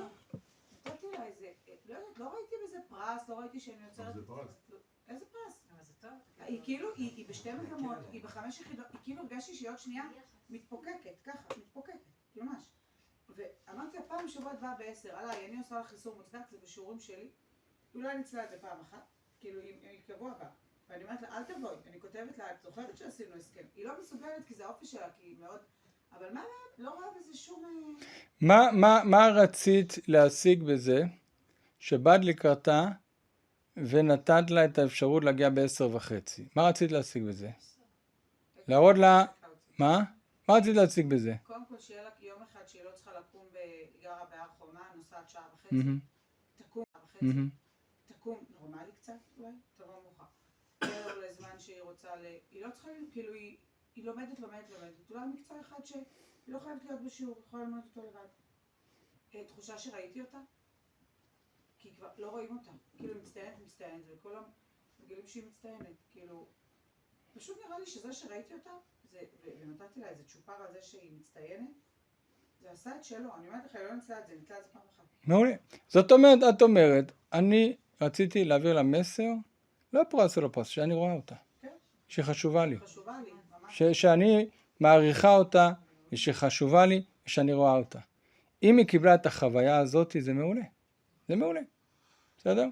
נתתי לה איזה, לא יודעת, לא ראיתי בזה פרס, לא ראיתי שאני יוצרת... איזה פרס? היא כאילו, היא בשתי מגמות, היא ב5 יחידות, היא כאילו הרגשתי שהיא עוד שנייה מתפוקקת, ממש. ואמרתי לה, פעם שבוע את באה ב10, עליי, אני עושה לה חיסור מוצדק, זה בשיעורים שלי. אולי ניצלה את זה פעם אחת, כאילו היא קבוע בה. ואני אומרת לה, אל תבואי, אני כותבת לה, את זוכרת שעשינו הסכם, היא לא מסוגלת כי זה האופי שלה, כי היא מאוד, אבל מה, לא רואה בזה שום... מה רצית להשיג בזה שבאת לקראתה ונתת לה את האפשרות להגיע ב10:30? מה רצית להשיג בזה? להראות לה, מה? מה רצית להשיג בזה? קודם כל שיהיה לה יום אחד שהיא לא צריכה לקום גרה בהר חומה, נוסעת 1.5 תקום נורמלי קצת אולי, תבוא מאוחר. יהיה לו לזמן שהיא רוצה היא לא צריכה, כאילו היא לומדת, אולי מקצוע אחד שהיא לא חייבת להיות בשיעור, יכולה ללמוד אותו לבד. תחושה שראיתי אותה, כי כבר לא רואים אותה, כאילו היא מצטיינת, וכולם מגלים שהיא מצטיינת, כאילו, פשוט נראה לי שזה שראיתי אותה, ונתתי לה איזה צ'ופר על זה שהיא מצטיינת, זה עשה את שלו, אני אומרת לך, היא לא ניצלה את זה, ניצלה את זה פעם אחת. מעולה. זאת אומרת, את אומרת, אני רציתי להעביר לה מסר, לא פרס ולא פרס, שאני רואה אותה, שהיא חשובה לי, שאני מעריכה אותה, ושחשובה לי, ושאני רואה אותה. אם היא קיבלה את החוויה הזאת, זה מעולה. זה מעולה. בסדר?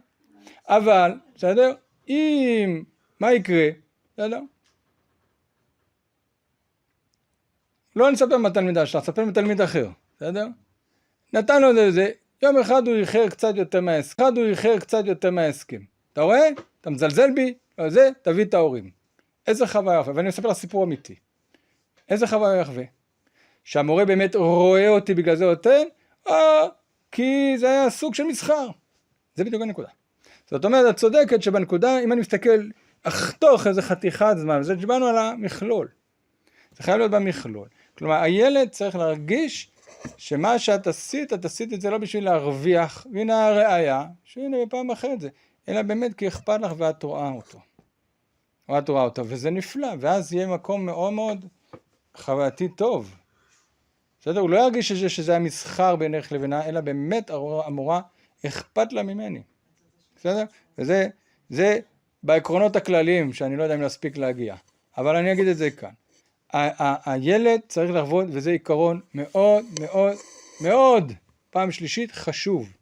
אבל, בסדר? אם, מה יקרה? בסדר? לא נספר מהתלמידה שלך, נספר מתלמיד אחר. בסדר? נתנו את זה, יום אחד הוא איחר קצת יותר מההסכם. אתה רואה? אתה מזלזל בי, על זה, תביא את ההורים. איזה חוויה יחווה? ואני מספר לה סיפור אמיתי. איזה חוויה יחווה? שהמורה באמת רואה אותי בגלל זה נותן, כי זה היה סוג של מסחר. זה בדיוק הנקודה. זאת אומרת, את צודקת שבנקודה, אם אני מסתכל, אחתוך איזה חתיכת זמן, זה דיברנו על המכלול. זה חייב להיות במכלול. כלומר, הילד צריך להרגיש שמה שאת עשית, את עשית את זה לא בשביל להרוויח, והנה הראייה, שהנה בפעם אחרת זה, אלא באמת כי אכפת לך ואת רואה אותו. או את רואה אותו, וזה נפלא, ואז יהיה מקום מאוד מאוד חווייתי טוב. בסדר? הוא לא ירגיש שזה היה מסחר בינך לבינה, אלא באמת המורה אכפת לה ממני. בסדר? וזה בעקרונות הכלליים, שאני לא יודע אם להספיק להגיע. אבל אני אגיד את זה כאן. הילד צריך לחוות, וזה עיקרון מאוד מאוד מאוד, פעם שלישית, חשוב.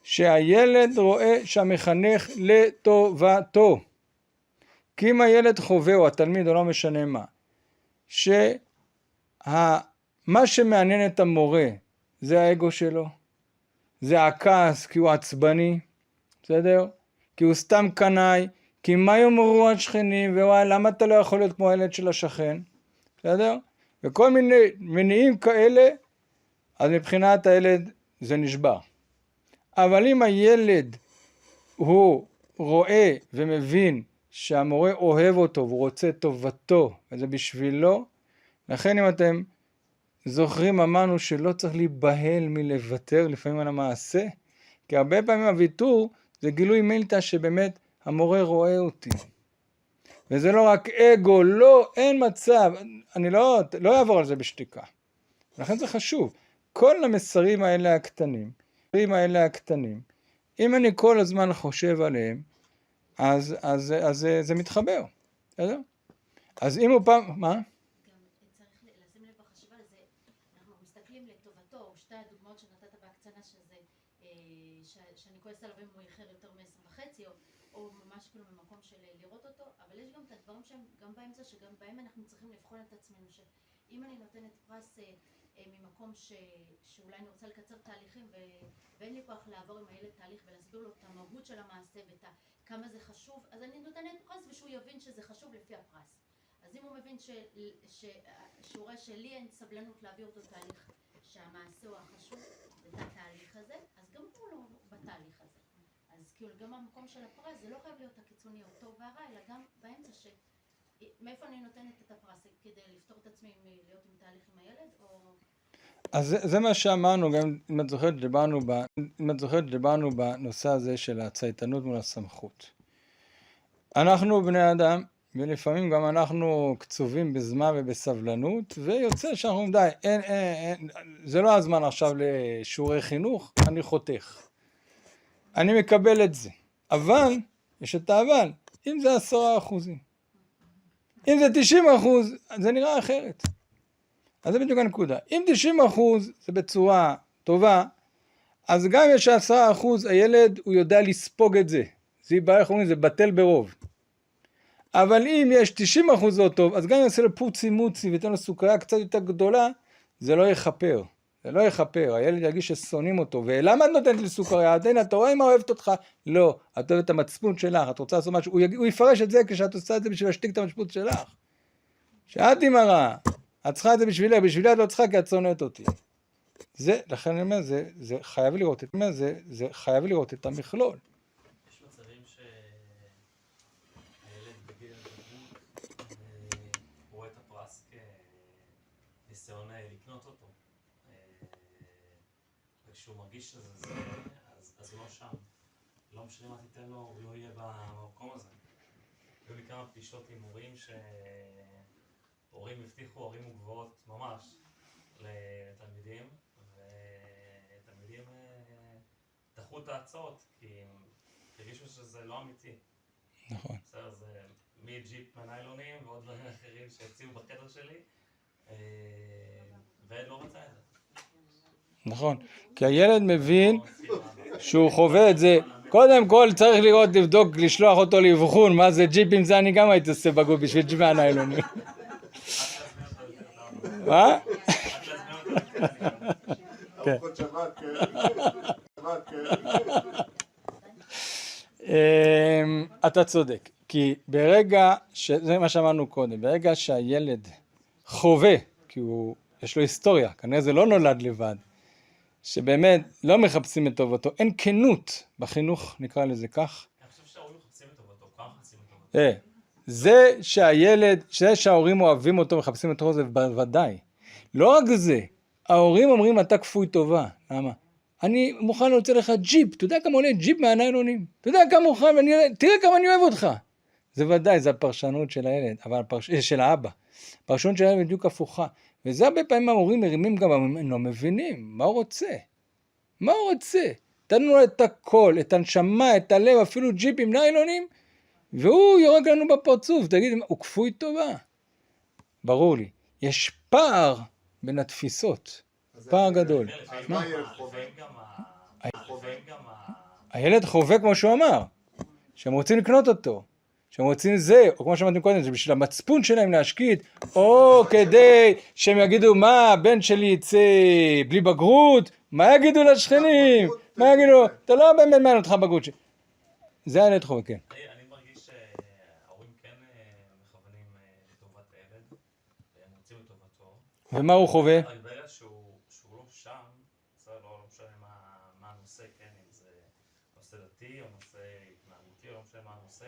שהילד רואה שהמחנך לטובתו. כי אם הילד חווה, או התלמיד, או לא משנה מה, מה שמעניין את המורה זה האגו שלו, זה הכעס כי הוא עצבני, בסדר? כי הוא סתם קנאי, כי מה יאמרו השכנים, ווואי למה אתה לא יכול להיות כמו הילד של השכן, בסדר? וכל מיני מניעים כאלה, אז מבחינת הילד זה נשבר. אבל אם הילד הוא רואה ומבין שהמורה אוהב אותו והוא רוצה טובתו, וזה בשבילו, לכן אם אתם זוכרים, אמרנו שלא צריך להיבהל מלוותר לפעמים על המעשה, כי הרבה פעמים הוויתור זה גילוי מילתא שבאמת המורה רואה אותי. וזה לא רק אגו, לא, אין מצב, אני לא אעבור על זה בשתיקה. לכן זה חשוב. כל המסרים האלה הקטנים, אם אני כל הזמן חושב עליהם, אז זה מתחבר. בסדר? אז אם הוא פעם, מה? צריך לשים לב בחשיבה לזה, אנחנו מסתכלים לטובתו, שתי הדוגמאות שנתת בהקצנה שזה, שאני כועסת עליו אם הוא איחר יותר מ10:30, או ממש כאילו ממקום של לראות אותו, אבל יש גם את הדברים שהם גם באמצע, שגם בהם אנחנו צריכים לבחון את עצמנו, שאם אני נותנת פרס ממקום שאולי אני רוצה לקצר תהליכים ואין לי כוח לעבור עם הילד תהליך ולהסביר לו את המהות של המעשה וכמה זה חשוב, אז אני נותנת פרס ושהוא יבין שזה חשוב לפי הפרס. אז אם הוא מבין שהוא רואה שלי אין סבלנות להעביר אותו תהליך שהמעשה הוא החשוב את התהליך הזה, אז גם הוא לא בתהליך הזה. אז כאילו גם המקום של הפרס זה לא חייב להיות הקיצוני או טוב והרע, אלא גם באמצע מאיפה אני נותנת את הפרס כדי לפתור את עצמי להיות עם תהליך עם הילד או... אז זה מה שאמרנו, גם אם את זוכרת דיברנו בנושא הזה של הצייתנות מול הסמכות. אנחנו בני אדם, ולפעמים גם אנחנו קצובים בזמן ובסבלנות, ויוצא שאנחנו די, זה לא הזמן עכשיו לשיעורי חינוך, אני חותך. אני מקבל את זה. אבל, יש את האבל, אם זה 10%, אם זה 90%, זה נראה אחרת. אז זה בדיוק הנקודה. אם 90% זה בצורה טובה, אז גם יש 10% הילד הוא יודע לספוג את זה. זה בעיה, איך אומרים, זה בטל ברוב. אבל אם יש 90% לא טוב, אז גם אם יעשה לו פוצי מוצי ויתן לו סוכריה קצת יותר גדולה, זה לא יחפר. זה לא יחפר, הילד ירגיש ששונאים אותו. ולמה את נותנת לי סוכריה? הנה, אתה רואה אם אוהבת אותך? לא, את אוהבת את המצפון שלך, את רוצה לעשות משהו, הוא יפרש את זה כשאת עושה את זה בשביל להשתיק את המצפון שלך. שאת עם הרע, את צריכה את זה בשבילה את לא צריכה כי את שונאת אותי. זה, לכן אני אומר, זה חייב לראות את המכלול. יש מצבים שהילד בגיל ההתבגרות רואה את הפרס כניסיון לקנות אותו. וכשהוא מרגיש שזה זה, אז הוא לא שם. לא משנה מה תיתן לו, הוא לא יהיה במקום הזה. היו לי כמה פגישות עם הורים שהורים הבטיחו ערים וגבוהות ממש לתלמידים, ותלמידים דחו את ההצעות כי הם הרגישו שזה לא אמיתי. נכון. בסדר, זה מג'יפ מניילונים ועוד דברים אחרים שהציעו בחדר שלי, וילד לא רצה את זה. נכון, כי הילד מבין שהוא חווה את זה. קודם כל צריך לראות, לבדוק, לשלוח אותו לאבחון, מה זה ג'יפים, זה אני גם הייתי עושה בגוף בשביל ג'יפ מהניילונים. מה? ארוחת שבת, אתה צודק, כי ברגע, זה מה שאמרנו קודם, ברגע שהילד חווה, כי יש לו היסטוריה, כנראה זה לא נולד לבד, שבאמת לא מחפשים את טובתו, אין כנות בחינוך, נקרא לזה כך. אני חושב שההורים מחפשים את טובתו, כמה מחפשים את טובתו? זה שההורים אוהבים אותו מחפשים את טובתו, זה בוודאי. לא רק זה, ההורים אומרים אתה כפוי טובה, למה? אני מוכן להוציא לך ג'יפ, אתה יודע כמה עולה ג'יפ מהניילונים? אתה יודע כמה מוכן, תראה כמה אני אוהב אותך. זה ודאי, זה הפרשנות של הילד, אבל של האבא. הפרשנות של הילד בדיוק הפוכה. וזה הרבה פעמים ההורים מרימים גם, הם לא מבינים, מה הוא רוצה? מה הוא רוצה? תנו לו את הכל, את הנשמה, את הלב, אפילו ג'יפ עם ניילונים, והוא יורק לנו בפרצוף, תגיד, הוא כפוי טובה. ברור לי, יש פער בין התפיסות, פער גדול. אז מה ילד חווה? הילד חווה כמו שהוא אמר, שהם רוצים לקנות אותו, שהם רוצים זה, או כמו שאמרתם קודם, זה בשביל המצפון שלהם להשקיט, או כדי שהם יגידו, מה, הבן שלי יצא בלי בגרות, מה יגידו לשכנים, מה יגידו, אתה לא באמת מעניין אותך בגרות שלי. זה הילד חווה, כן. אני מרגיש שההורים כן מכוונים לטובת הילד, והם רוצים לטובתו. ומה הוא חווה? אבל ברגע שהוא לא שם, לא משנה מה הנושא, כן, אם זה נושא דתי או נושא התנהגותי או לא משנה מה הנושא,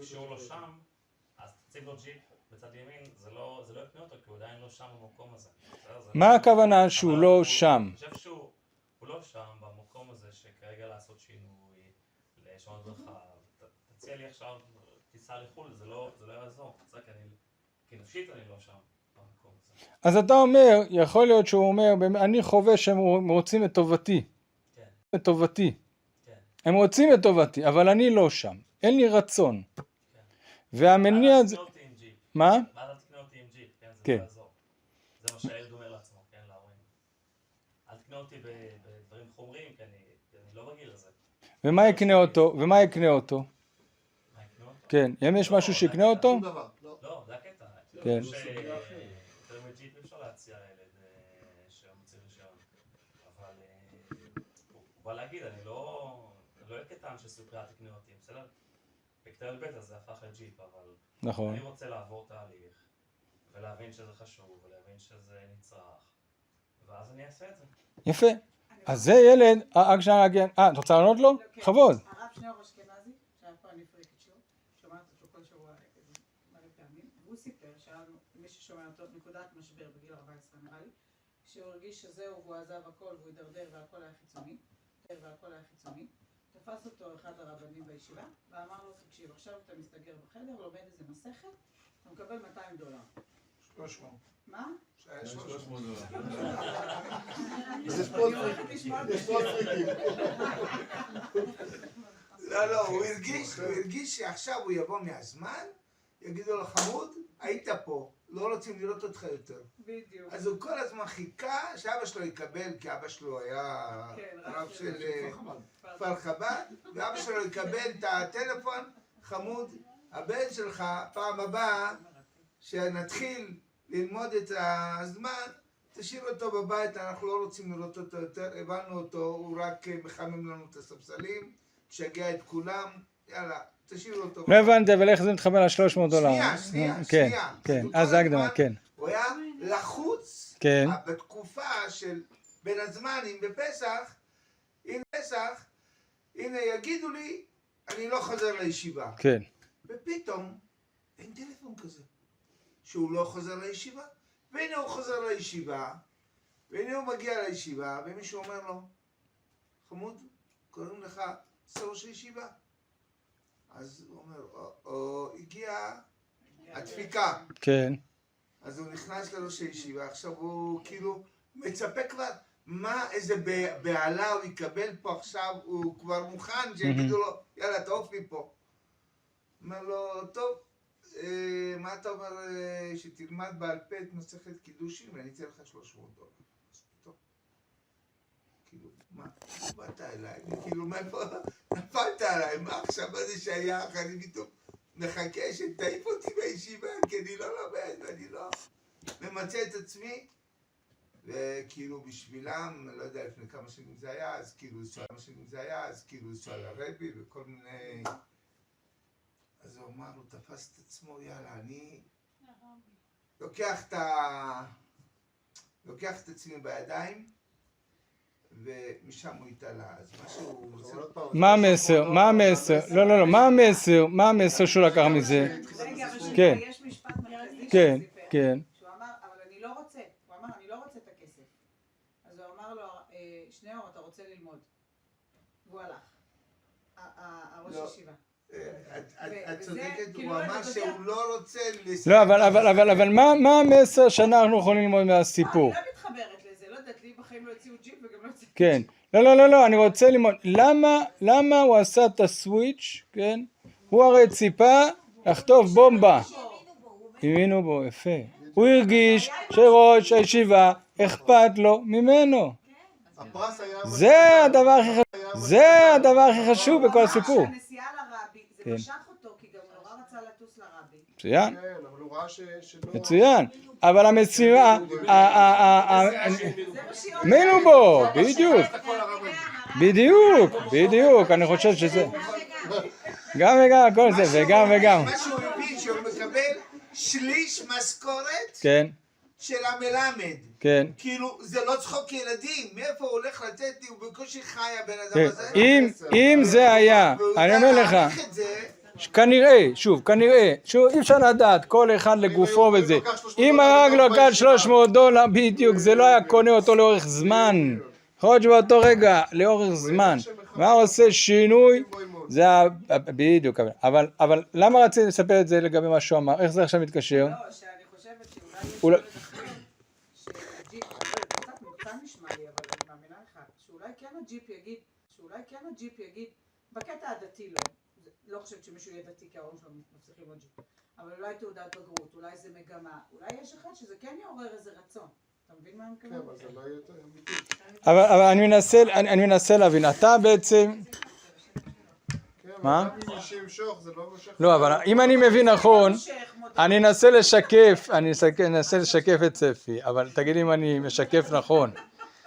כשהוא לא שם, אז תציב לו ג'יפ בצד ימין, זה לא יקנה אותו, כי הוא עדיין לא שם במקום הזה. מה הכוונה שהוא לא שם? אני חושב שהוא לא שם במקום הזה שכרגע לעשות שינוי, לשנות דרכה, תציע לי עכשיו, תיסע לחו"ל, זה לא יעזור, כי נפשית אני לא שם במקום הזה. אז אתה אומר, יכול להיות שהוא אומר, אני חווה שהם רוצים את טובתי. כן. את טובתי. כן. הם רוצים את טובתי, אבל אני לא שם. אין לי רצון. כן. והמניע אל זה... תקנה אותי עם ג'יפ. מה? אל תקנה אותי עם ג'יפ, כן? זה כן. לא יעזור. זה מה שהילד אומר לעצמו, כן? להורים. אל תקנה אותי בדברים חומריים, כי אני לא בגיל הזה. ומה יקנה אותו? מה יקנה אותו? כן, אם יש משהו שיקנה אותו? שום דבר, לא. לא, זה הקטע. כן. יותר מג'יפ אפשר להציע לילד שמוציא רישיון. אבל הוא בא להגיד, אני לא קטן שסוכריה תקנה אותי, בסדר? בכתב בית הזה הפך לג'יפ, אבל נכון. אני רוצה לעבור תהליך, ולהבין שזה חשוב, ולהבין שזה נצרך, ואז אני אעשה את זה. יפה. אז זה ילד, רק שנייה להגיע, את רוצה לענות לו? בכבוד. הרב שניאור אשכנזי, שהיה פה אני פרקת שלו, שומעת אותו כל שבוע מלא פעמים, והוא סיפר שהיה מי ששומע אותו נקודת משבר בגיל 14 נראה לי, שהוא הרגיש שזהו והוא עזב הכל והוא הידרדר והכל היה חיצוני, תפס אותו אחד הרבנים בישיבה ואמר לו, תקשיב, עכשיו אתה מסתגר בחדר, לומד איזה מסכת, אתה מקבל $200. 300. מה? 300 דולר. יש פה עוד פריקים. לא, הוא הרגיש שעכשיו הוא יבוא מהזמן, יגידו לו חמוד, היית פה, לא רוצים לראות אותך יותר. בדיוק. אז הוא כל הזמן חיכה שאבא שלו יקבל, כי אבא שלו היה רב של כפר חב"ד, ואבא שלו יקבל את הטלפון, חמוד, הבן שלך פעם הבאה שנתחיל ללמוד את הזמן, תשאיר אותו בבית, אנחנו לא רוצים לראות אותו יותר, הבנו אותו, הוא רק מחמם לנו את הספסלים, משגע את כולם, יאללה, תשאיר אותו בבית. לא הבנתי, אבל איך זה מתחבר ל$300? שנייה. כן, אז זה הקדמה, כן. הוא היה לחוץ כן. בתקופה של בין הזמנים בפסח, הנה יגידו לי, אני לא חוזר לישיבה. כן. ופתאום אין טלפון כזה, שהוא לא חוזר לישיבה, והנה הוא חוזר לישיבה, והנה הוא מגיע לישיבה, ומישהו אומר לו, חמוד, קוראים לך ראש הישיבה? אז הוא אומר, הגיעה הדפיקה. כן. אז הוא נכנס לראש הישיבה, עכשיו הוא כאילו מצפה כבר, מה, איזה בעלה הוא יקבל פה עכשיו, הוא כבר מוכן שיגידו לו, יאללה, תעוף מפה. אומר לו, טוב, מה אתה אומר שתלמד בעל פה את מסכת קידושין ואני אתן לך $300. אז פתאום, כאילו, מה, באת אליי, כאילו, מאיפה נפלת עליי, מה עכשיו, מה זה שייך, אני פתאום מחכה שתעיף אותי בישיבה, כי אני לא לומד, ואני לא ממצא את עצמי, וכאילו בשבילם, לא יודע לפני כמה שנים זה היה, אז כאילו זה על הרבי וכל מיני... אז הוא אמר, הוא תפס את עצמו, יאללה, אני לוקח את עצמי בידיים, ומשם הוא התעלה. אז משהו... מה המסר? לא, מה המסר שהוא לקח מזה? רגע, אבל כן. יש משפט מרכזי כן, שהוא סיפר. כן. שהוא אמר, אבל אני לא רוצה. הוא אמר, אני לא רוצה את הכסף. אז הוא אמר לו, שניאור, אתה רוצה ללמוד. והוא הלך. הראש ישיבה. את צודקת, הוא אמר שהוא לא רוצה... לא, אבל מה המסר שאנחנו יכולים ללמוד מהסיפור? אני לא מתחברת לזה, לא יודעת, לי בחיים לא הציעו ג'יפ וגם לא הציעו... כן. לא, אני רוצה ללמוד. למה הוא עשה את הסוויץ', כן? הוא הרי ציפה לחטוף בומבה. האמינו בו, יפה. הוא הרגיש שראש הישיבה אכפת לו ממנו. זה הדבר הכי חשוב בכל הסיפור. שהנסיעה לרבי, זה משך אותו, כי גם הוא נורא רצה לטוס לרבי. מצוין. כן, אבל הוא ראה שלא... מצוין. אבל המשימה... האמינו בו, בדיוק. אני חושב שזה... גם וגם, הכל זה, וגם. מה שהוא הבין שהוא מקבל שליש משכורת כן. של המלמד. כן. כאילו, זה לא צחוק ילדים, מאיפה הוא הולך לתת לי, הוא בקושי חי הבן אדם כן. הזה. אם זה היה, אני אומר לך, כנראה, אי אפשר לדעת, כל אחד לגופו וזה. אם היה לו לקח $300, בדיוק, זה לא היה קונה אותו לאורך זמן. יכול להיות שבאותו רגע, לאורך זמן. מה עושה שינוי? זה בדיוק. אבל למה רציתי לספר את זה לגבי מה שהוא אמר? איך זה עכשיו מתקשר? לא, שאני חושבת שאולי יש שהג'יפ, קצת נשמע לי, אבל אני מאמינה לך, שאולי כן הג'יפ יגיד, בקטע הדתי לא חושבת שמישהו יהיה דתי כי ההורים שלו מפסיכים עוד ג'יפ, אבל אולי תעודת בגרות, אולי זה מגמה, אולי יש אחד שזה כן יעורר איזה רצון. אתה מבין מה אני מתכוונת? כן, אבל זה לא יהיה יותר אמיתי. אבל אני מנסה להבין, אתה בעצם... מה? לא, אבל אם אני מבין נכון, אני אנסה לשקף את ספי, אבל תגיד אם אני משקף נכון,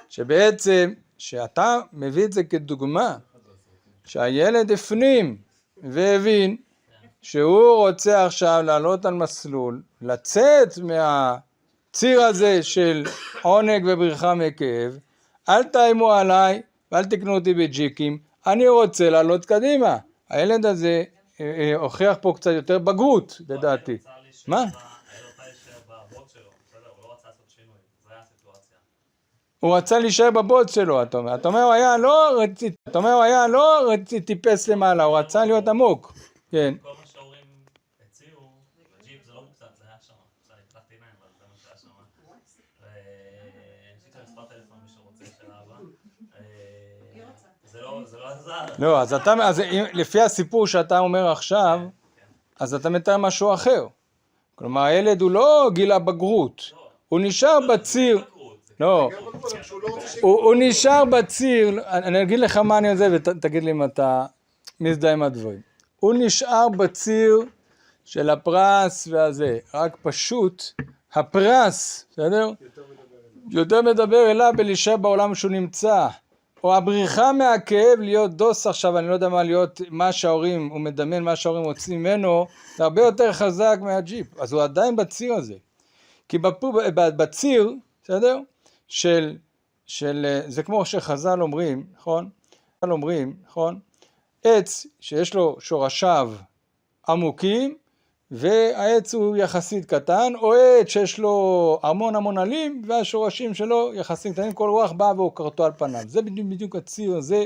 שבעצם, שאתה מביא את זה כדוגמה, שהילד הפנים והבין שהוא רוצה עכשיו לעלות על מסלול, לצאת מהציר הזה של עונג ובריחה מכאב, אל תאיימו עליי ואל תקנו אותי בג'יקים, אני רוצה לעלות קדימה. הילד הזה הוכיח פה קצת יותר בגרות, לדעתי. מה? הוא רצה להישאר בבוט שלו, אתה אומר. אתה אומר, הוא היה לא טיפס למעלה, הוא רצה להיות עמוק. כן. כל מה שההורים הציעו, בג'יפ זה לא מוקצת, זה היה שם. בסדר, התלכתי להם, אבל זה מה שהיה שם. יש לי כאן מספר טלפון מי שרוצה של אבא. זה לא עזר. לא, אז לפי הסיפור שאתה אומר עכשיו, אז אתה מתאר משהו אחר. כלומר הילד הוא לא גיל הבגרות, הוא נשאר בציר, לא, הוא נשאר בציר, אני אגיד לך מה אני עוזב ותגיד לי אם אתה מזדהה עם הדברים. הוא נשאר בציר של הפרס והזה, רק פשוט הפרס, בסדר? יותר מדבר אליו בלהישאר בעולם שהוא נמצא, או הבריחה מהכאב להיות דוס עכשיו, אני לא יודע מה להיות, מה שההורים, הוא מדמיין מה שההורים רוצים ממנו, זה הרבה יותר חזק מהג'יפ, אז הוא עדיין בציר הזה, כי בציר, בסדר? זה כמו שחז"ל אומרים, נכון? חז"ל אומרים, נכון? עץ שיש לו שורשיו עמוקים, והעץ הוא יחסית קטן, או עץ שיש לו המון עלים, והשורשים שלו יחסית קטנים, כל רוח בא והוא קרתו על פניו. זה בדיוק הציר הזה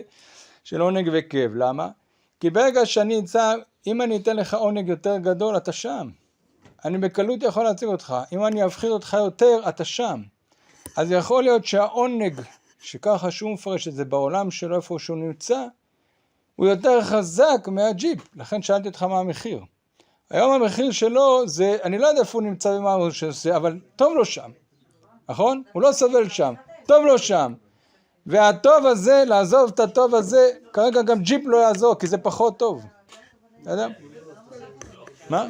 של עונג וכאב. למה? כי ברגע שאני אמצא, אם אני אתן לך עונג יותר גדול, אתה שם. אני בקלות יכול להציג אותך. אם אני אפחיד אותך יותר, אתה שם. אז יכול להיות שהעונג, שככה שהוא מפרש את זה בעולם שלו איפה שהוא נמצא, הוא יותר חזק מהג'יפ. לכן שאלתי אותך מה המחיר. היום המחיר שלו זה, אני לא יודע איפה הוא נמצא ומה הוא שעושה, אבל טוב לו שם, נכון? הוא לא סובל שם, טוב לו שם. והטוב הזה, לעזוב את הטוב הזה, כרגע גם ג'יפ לא יעזור, כי זה פחות טוב. אתה יודע? מה?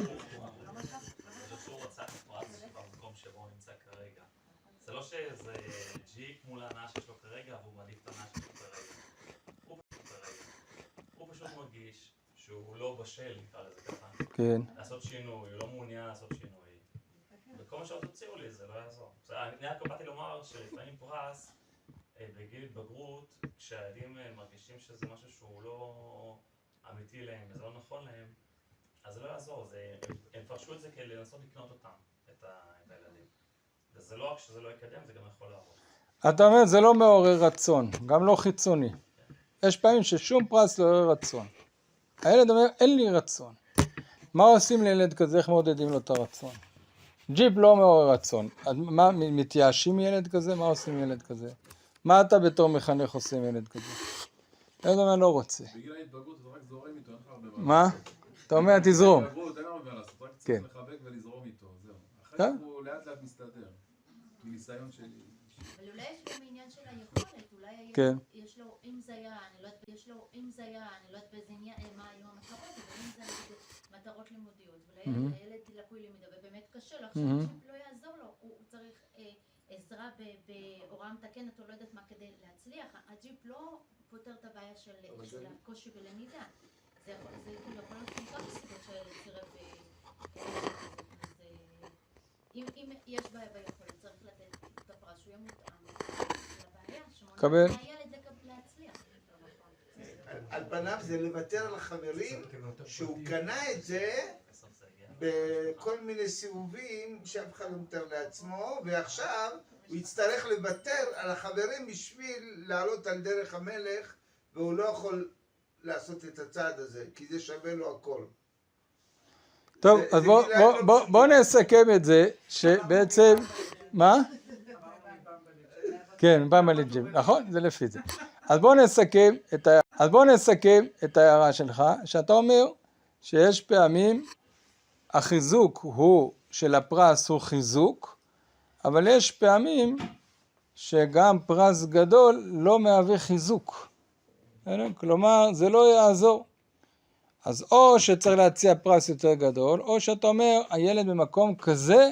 זה לא שזה ג'יפ מול ההנאה שיש לו כרגע, והוא מעדיף את ההנאה שיש לו כרגע. הוא פשוט מרגיש שהוא לא בשל, נקרא לזה ככה. כן. לעשות שינוי, הוא לא מעוניין לעשות שינוי. וכל מה שעוד תוציאו לי זה לא יעזור. אני רק באתי לומר שלפעמים פרס בגיל התבגרות, כשהילדים מרגישים שזה משהו שהוא לא אמיתי להם וזה לא נכון להם, אז זה לא יעזור. הם פרשו את זה כדי לנסות לקנות אותם, את הילדים. וזה לא רק שזה לא יקדם, זה גם יכול לעבוד. אתה אומר, זה לא מעורר רצון, גם לא חיצוני. יש פעמים ששום פרס לא מעורר רצון. הילד אומר, אין לי רצון. מה עושים לילד כזה? איך מעודדים לו את הרצון? ג'יפ לא מעורר רצון. מה, מתייאשים ילד כזה? מה עושים ילד כזה? מה אתה בתור מחנך עושה עם ילד כזה? ילד אומר, לא רוצה. בגיל ההתבגרות זה רק זורם איתו, אין לך הרבה מה? אתה אומר, תזרום. בהתבגרות אין הרבה מה לעשות, רק כן. צריך לחבק ולזרום איתו, זהו. אחרי הוא לאט לאט מסתדר. מניסיון שלי. אבל אולי יש גם עניין של היכולת, אולי כן. יש לו, אם זה היה, אני לא יודעת, אני לא יודעת באיזה עניין, מה היו המטרות, אבל אם זה נגיד מטרות לימודיות, ולילד לקוי למידה, ובאמת קשה לו, עכשיו לא יעזור לו, הוא צריך עזרה בהוראה מתקנת, או לא יודעת מה כדי להצליח, הג'יפ לא פותר את הבעיה של הקושי בלמידה, זה יכול להיות כל כך סיבות שהילד סירב, אם יש בעיה ביכולת, צריך לתת את הפרס שהוא יהיה מותאם לבעיה, שמונה הילד להצליח. על פניו זה לוותר על החברים שהוא קנה את זה בכל מיני סיבובים שאף אחד לא מתאר לעצמו, ועכשיו הוא יצטרך לוותר על החברים בשביל לעלות על דרך המלך, והוא לא יכול לעשות את הצעד הזה, כי זה שווה לו הכל. טוב, אז בוא נסכם את זה, שבעצם, מה? כן, במבלי ג'יפ, נכון? זה לפי זה. אז בוא נסכם את ההערה שלך, שאתה אומר שיש פעמים החיזוק הוא של הפרס הוא חיזוק, אבל יש פעמים שגם פרס גדול לא מהווה חיזוק. כלומר, זה לא יעזור. אז או שצריך להציע פרס יותר גדול, או שאתה אומר, הילד במקום כזה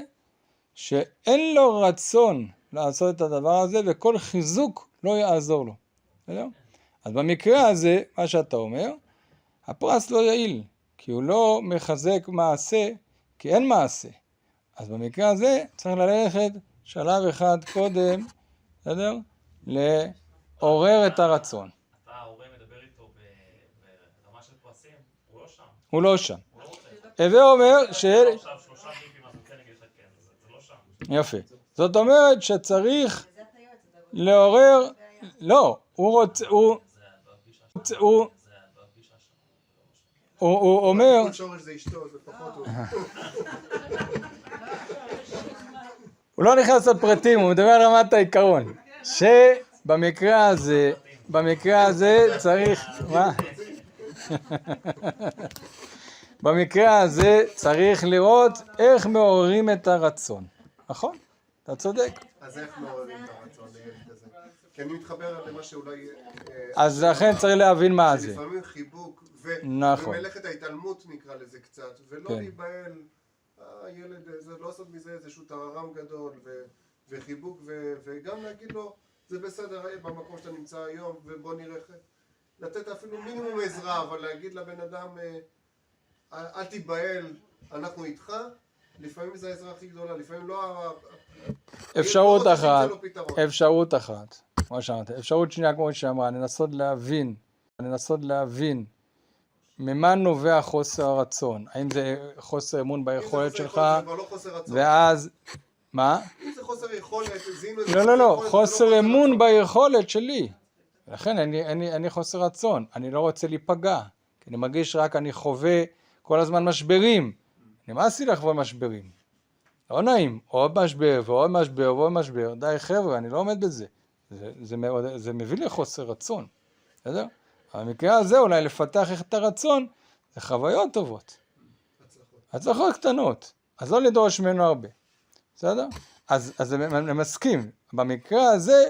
שאין לו רצון לעשות את הדבר הזה, וכל חיזוק לא יעזור לו. אז במקרה הזה, מה שאתה אומר, הפרס לא יעיל, כי הוא לא מחזק מעשה, כי אין מעשה. אז במקרה הזה צריך ללכת שלב אחד קודם, בסדר? לעורר את הרצון. אתה ההורה מדבר איתו ברמה של פרסים, הוא לא שם. הוא לא שם. הווה אומר ש... עכשיו 3 ג'יפים, אז הוא כן יגיד לך כן, זה לא שם. יפה. זאת אומרת שצריך לעורר... לא, הוא רוצה... הוא אומר... הוא לא נכנס לפרטים, הוא מדבר על רמת העיקרון. שבמקרה הזה צריך... מה? במקרה הזה צריך לראות איך מעוררים את הרצון. נכון? אתה צודק. אז איך מעוררים את הרצון לילד כזה? כי אני מתחבר למה שאולי... אז לכן צריך להבין מה זה. לפעמים חיבוק נכון. ומלאכת ההתעלמות נקרא לזה קצת, ולא כן. להיבהל, הילד, לא לעשות מזה איזשהו טררם גדול, וחיבוק, וגם להגיד לו, זה בסדר, במקום שאתה נמצא היום, ובוא נראה איך... לתת אפילו מינימום עזרה, אבל להגיד לבן אדם, אל תיבהל, אנחנו איתך, לפעמים זה העזרה הכי גדולה, לפעמים לא... אפשרות אחת, כמו שאמרת, אפשרות שנייה כמו שאמרה, לנסות להבין ממה נובע חוסר הרצון, האם זה חוסר אמון ביכולת שלך, ואז, מה? אם זה חוסר יכולת, לא, חוסר אמון ביכולת שלי, לכן אני חוסר רצון, אני לא רוצה להיפגע, כי אני מרגיש רק אני חווה כל הזמן משברים, נמאס לי לחוות משברים, לא נעים, עוד משבר ועוד משבר ועוד משבר, די חבר'ה, אני לא עומד בזה, זה מביא לי חוסר רצון, בסדר? במקרה הזה אולי לפתח את הרצון, זה חוויות טובות, הצלחות קטנות, אז לא לדרוש ממנו הרבה, בסדר? אז אני מסכים, במקרה הזה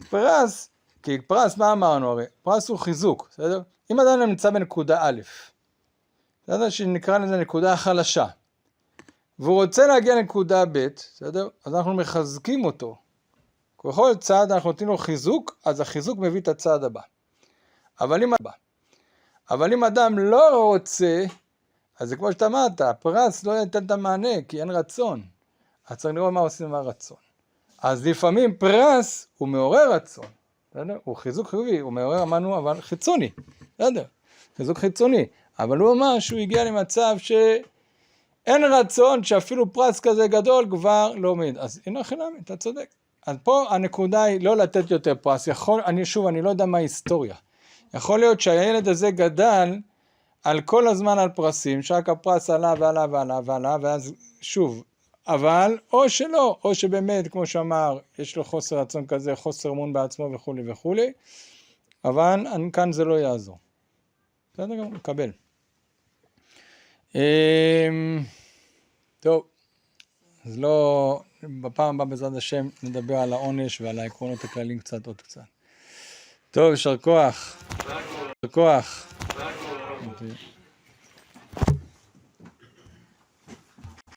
פרס, כי פרס מה אמרנו הרי? פרס הוא חיזוק, בסדר? אם אדם נמצא בנקודה א', בסדר? שנקרא לזה נקודה חלשה, והוא רוצה להגיע לנקודה ב', בסדר? אז אנחנו מחזקים אותו, בכל צעד אנחנו נותנים לו חיזוק, אז החיזוק מביא את הצעד הבא. אבל אם אדם לא רוצה, אז זה כמו שאתה אמרת, הפרס לא ייתן את המענה, כי אין רצון. אז צריך לראות מה עושים עם הרצון. אז לפעמים פרס הוא מעורר רצון, בסדר? הוא חיזוק חיובי, הוא מעורר אמרנו, אבל חיצוני, בסדר? חיזוק חיצוני. אבל הוא אמר שהוא הגיע למצב שאין רצון, שאפילו פרס כזה גדול כבר לא עומד. אז הנה חינמי, אתה צודק. אז פה הנקודה היא לא לתת יותר פרס. אני לא יודע מה ההיסטוריה. יכול להיות שהילד הזה גדל על כל הזמן על פרסים, שרק הפרס עלה ועלה ועלה ועלה, ואז שוב, אבל או שלא, או שבאמת, כמו שאמר, יש לו חוסר רצון כזה, חוסר אמון בעצמו וכו' וכו', אבל כאן זה לא יעזור. בסדר גם, נקבל. טוב, אז לא, בפעם הבאה בעזרת השם נדבר על העונש ועל העקרונות הכלליים קצת עוד קצת. טוב, יישר כוח. יישר כוח.